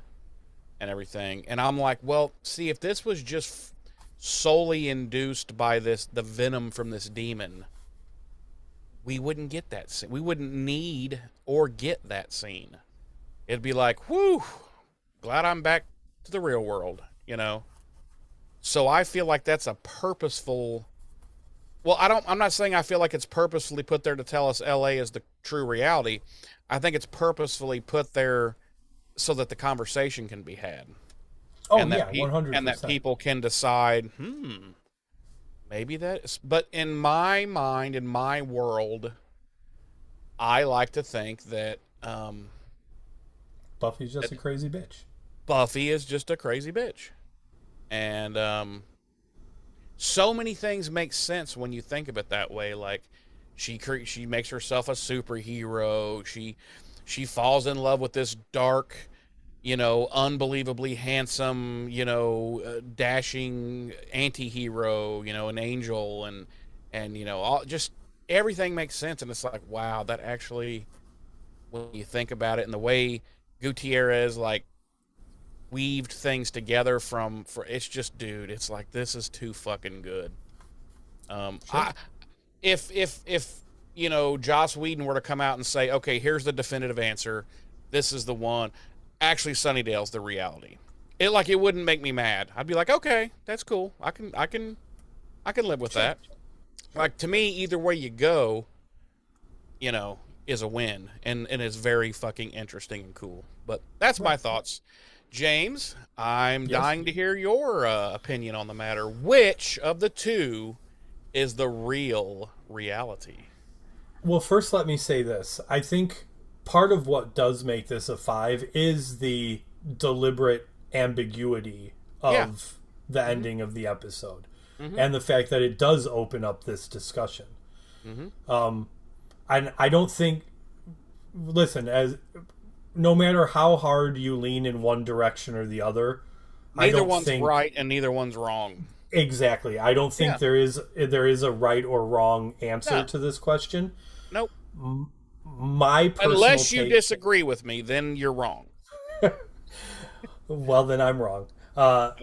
and everything. And I'm like, well, see, if this was just solely induced by the venom from this demon, we wouldn't get that scene. We wouldn't need or get that scene. It'd be like, whew, glad I'm back to the real world, you know? So I feel like that's a purposeful... Well, I'm not saying I feel like it's purposefully put there to tell us LA is the true reality. I think it's purposefully put there so that the conversation can be had. Oh, and yeah, 100%. And that people can decide, maybe that is... But in my mind, in my world, I like to think that... Buffy's just a crazy bitch. Buffy is just a crazy bitch. And so many things make sense when you think of it that way. Like, she makes herself a superhero. She falls in love with this dark, you know, unbelievably handsome, you know, dashing anti-hero, you know, an angel, and you know, all, just everything makes sense. And it's like, wow, that actually, when you think about it, and the way Gutierrez like weaved things together for it's just, dude, it's like, this is too fucking good. Sure. If you know, Joss Whedon were to come out and say, okay, here's the definitive answer, this is the one, actually Sunnydale's the reality, it wouldn't make me mad. I'd be like, okay, that's cool, I can live with that. Like, to me, either way you go, you know, is a win, and it's very fucking interesting and cool. But that's my thoughts. James, I'm dying to hear your opinion on the matter. Which of the two is the real reality? Well, first let me say this. I think part of what does make this a 5 is the deliberate ambiguity of the ending of the episode. and the fact that it does open up this discussion. And I don't think, listen, as no matter how hard you lean in one direction or the other, neither one's right and neither one's wrong. Exactly. I don't think there is a right or wrong answer to this question. Nope. My personal Unless you disagree with me, then you're wrong. Well, then I'm wrong. And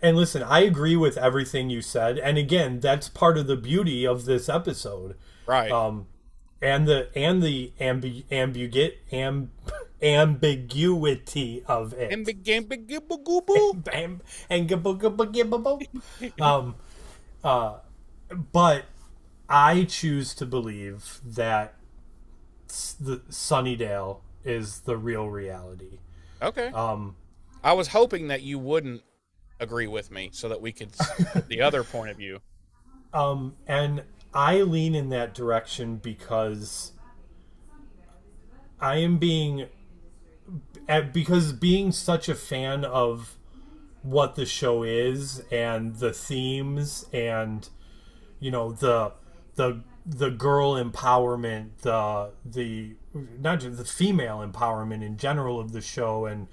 listen, I agree with everything you said, and again, that's part of the beauty of this episode, right? And the ambiguity of it. But I choose to believe that the Sunnydale is the real reality. Okay. I was hoping that you wouldn't agree with me so that we could see the other point of view. And I lean in that direction because being such a fan of what the show is and the themes and, you know, the girl empowerment, the not just the female empowerment in general of the show, and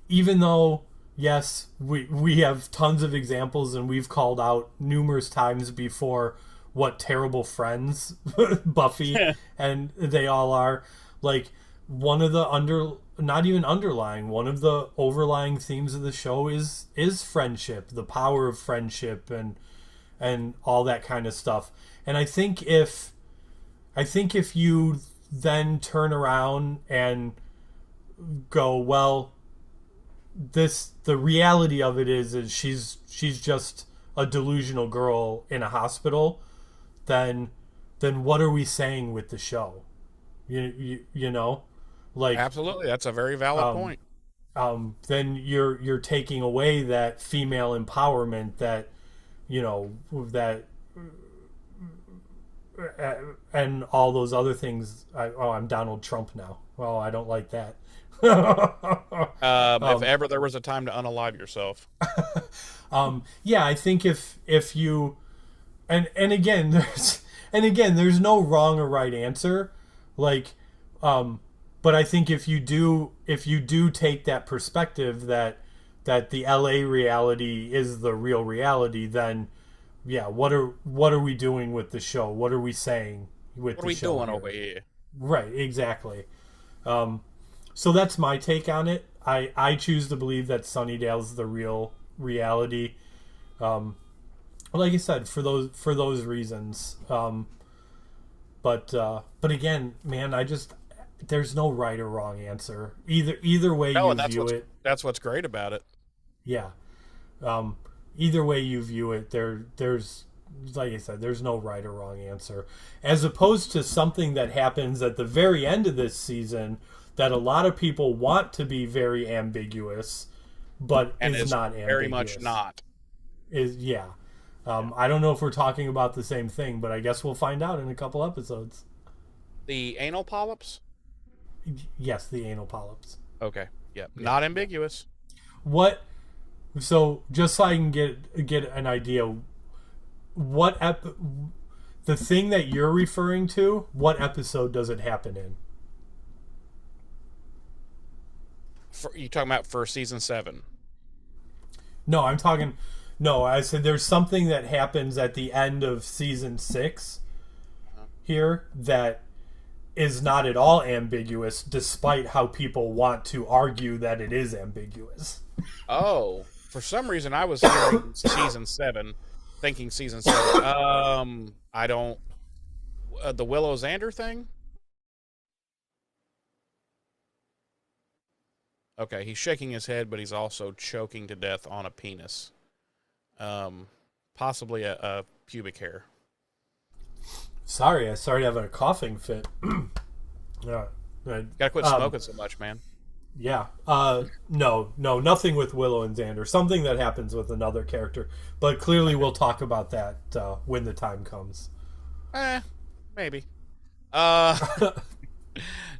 even though, yes, we have tons of examples and we've called out numerous times before what terrible friends Buffy and they all are, like, one of the one of the overlying themes of the show is friendship, the power of friendship and all that kind of stuff. And I think if you then turn around and go, well, the reality of it is she's just a delusional girl in a hospital, then what are we saying with the show? You know, like, absolutely, that's a very valid point. Then you're taking away that female empowerment that, you know, that and all those other things. I'm Donald Trump now. Well, I don't like that. If ever there was a time to unalive yourself. Yeah, I think if you and again there's no wrong or right answer, like, but I think if you do take that perspective that the LA reality is the real reality, then yeah, what are we doing with the show? What are we saying with the show? What are we doing over here? Right, exactly. So that's my take on it. I choose to believe that Sunnydale's the real reality. Like I said, for those reasons. But again, man, there's no right or wrong answer. Either way you view it. That's what's great about it. Yeah. Either way you view it, there's, like I said, there's no right or wrong answer. As opposed to something that happens at the very end of this season that a lot of people want to be very ambiguous, but is not ambiguous. Very much not. I don't know if we're talking about the same thing, but I guess we'll find out in a couple episodes. The anal polyps? Yes, the anal polyps. Okay. Yep. Yeah. Not ambiguous. What? So just so I can get an idea, the thing that you're referring to, what episode does it happen in? You talking about for season 7? No, I said there's something that happens at the end of season 6 here that is not at all ambiguous, despite how people want to argue that it is ambiguous. Oh, for some reason I was hearing season 7, thinking season 7. I don't. The Willow Xander thing? Okay, he's shaking his head, but he's also choking to death on a penis. Possibly a pubic hair. Sorry, I started having a coughing fit. Gotta quit smoking so much, man. Yeah. No, nothing with Willow and Xander. Something that happens with another character. But clearly we'll talk about that when the time comes. Maybe.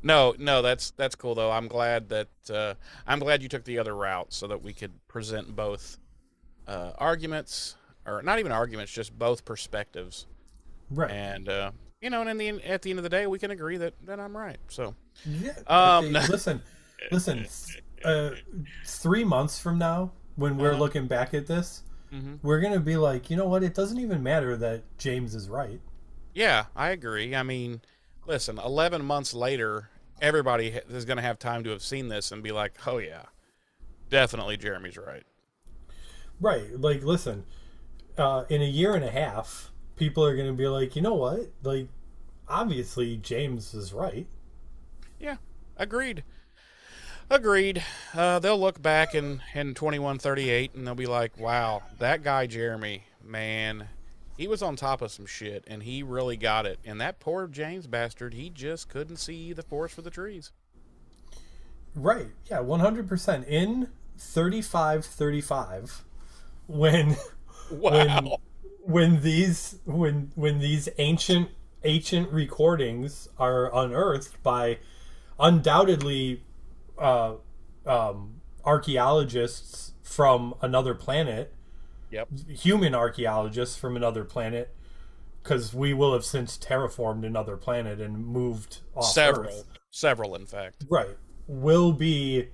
No, that's cool though. I'm glad you took the other route so that we could present both arguments, or not even arguments, just both perspectives. Right. And and at the end of the day, we can agree that I'm right. So Yeah. Um, Listen. 3 months from now, when we're looking back at this, we're gonna be like, you know what? It doesn't even matter that James is right. yeah, I agree. I mean, listen, 11 months later, everybody is going to have time to have seen this and be like, oh yeah, definitely Jeremy's right. Right. Like, listen, in a year and a half, people are gonna be like, you know what? Like, obviously James is right. Yeah, agreed. Agreed. They'll look back in 2138 and they'll be like, wow, that guy Jeremy, man, he was on top of some shit and he really got it. And that poor James bastard, he just couldn't see the forest for the trees. Right. Yeah, 100%. In 3535, when Wow. when these ancient recordings are unearthed by undoubtedly archaeologists from another planet, Yep. human archaeologists from another planet, because we will have since terraformed another planet and moved off Earth. Several, in fact. Right. Will be,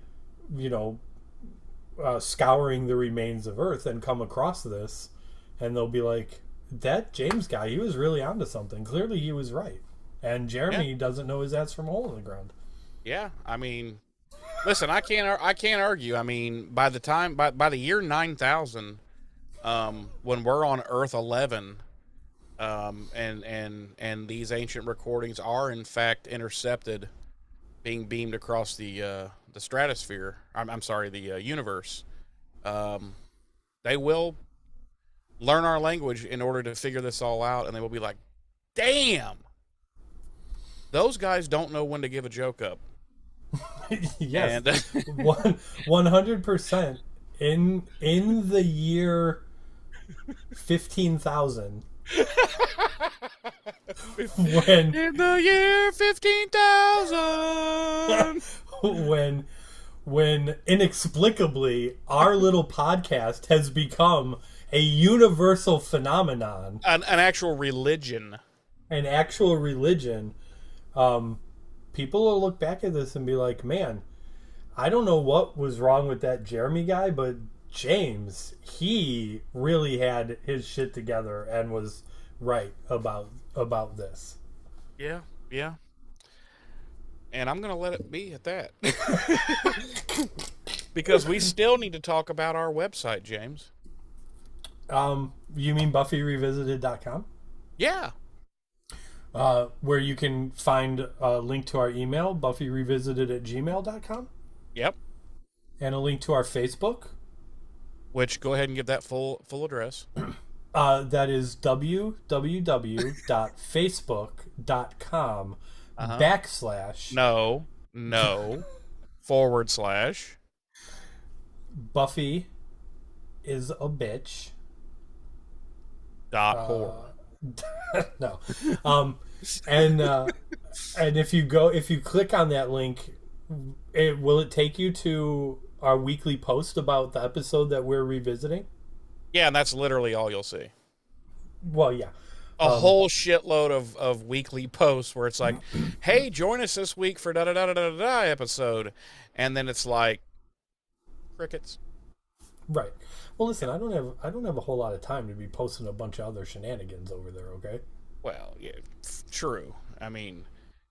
scouring the remains of Earth and come across this, and they'll be like, that James guy, he was really onto something. Clearly he was right. And Jeremy doesn't know his ass from a hole in the ground. Yeah, I mean, listen, I can't argue. I mean, by the year 9000, when we're on Earth 11, and these ancient recordings are in fact intercepted, being beamed across the stratosphere. I'm sorry, the universe. They will learn our language in order to figure this all out, and they will be like, "Damn, those guys don't know when to give a joke up." Yes, 100%. In the year 15,000. When in the year 15,000, when inexplicably our little podcast has become a universal phenomenon, an actual religion, people will look back at this and be like, man, I don't know what was wrong with that Jeremy guy, but James, he really had his shit together and was right about this. Yeah. And I'm going to let it be at that. Because we still need to talk about our website, James. You mean BuffyRevisited.com? Yeah. Where you can find a link to our email, BuffyRevisited@gmail.com. Yep. And a link to our Facebook. Which, go ahead and give that full address. That is www.facebook.com / No. / Buffy is a bitch. .whore. No. And if you click on that link, will it take you to our weekly post about the episode that we're revisiting? Yeah, and that's literally all you'll see. Well, yeah. A whole shitload of weekly posts where it's like, hey, join us this week for da-da-da-da-da-da episode. And then it's like, crickets. Right. Well, listen, I don't have a whole lot of time to be posting a bunch of other shenanigans over there, okay? Well, yeah, true. I mean,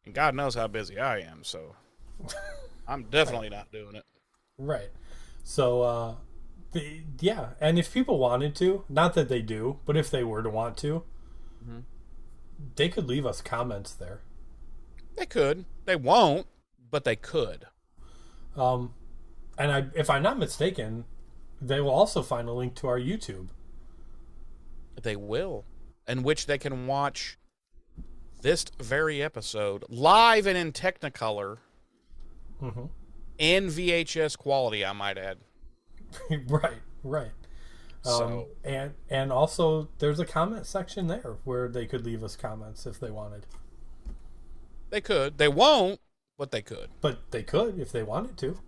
and God knows how busy I am, so I'm definitely not doing it. Right. So, yeah, and if people wanted to, not that they do, but if they were to want to, they could leave us comments there. They could. They won't, but they could. And if I'm not mistaken, they will also find a link to our YouTube. They will, in which they can watch this very episode live and in Technicolor, in VHS quality, I might add. Right. So, and also there's a comment section there where they could leave us comments if they wanted. they could. They won't, but they could. But they could if they wanted to.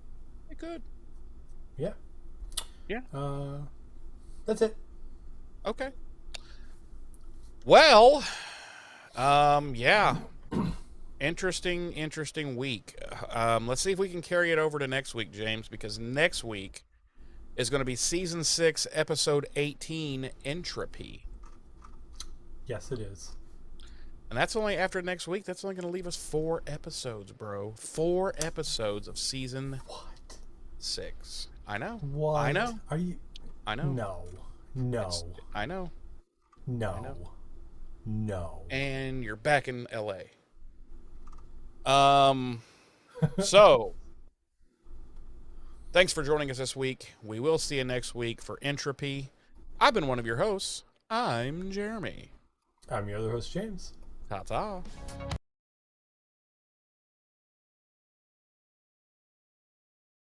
They could. Yeah. Yeah. That's it. Okay. Well, yeah. Interesting week. Let's see if we can carry it over to next week, James, because next week is going to be season 6, episode 18, Entropy. Yes, it is. And that's only after next week. That's only going to leave us 4 episodes, bro. 4 episodes of season 6. I know. What? I know. Are you? I know. No. I know. No. And you're back in LA. So thanks for joining us this week. We will see you next week for Entropy. I've been one of your hosts. I'm Jeremy. I'm your other host, James. Ta-ta.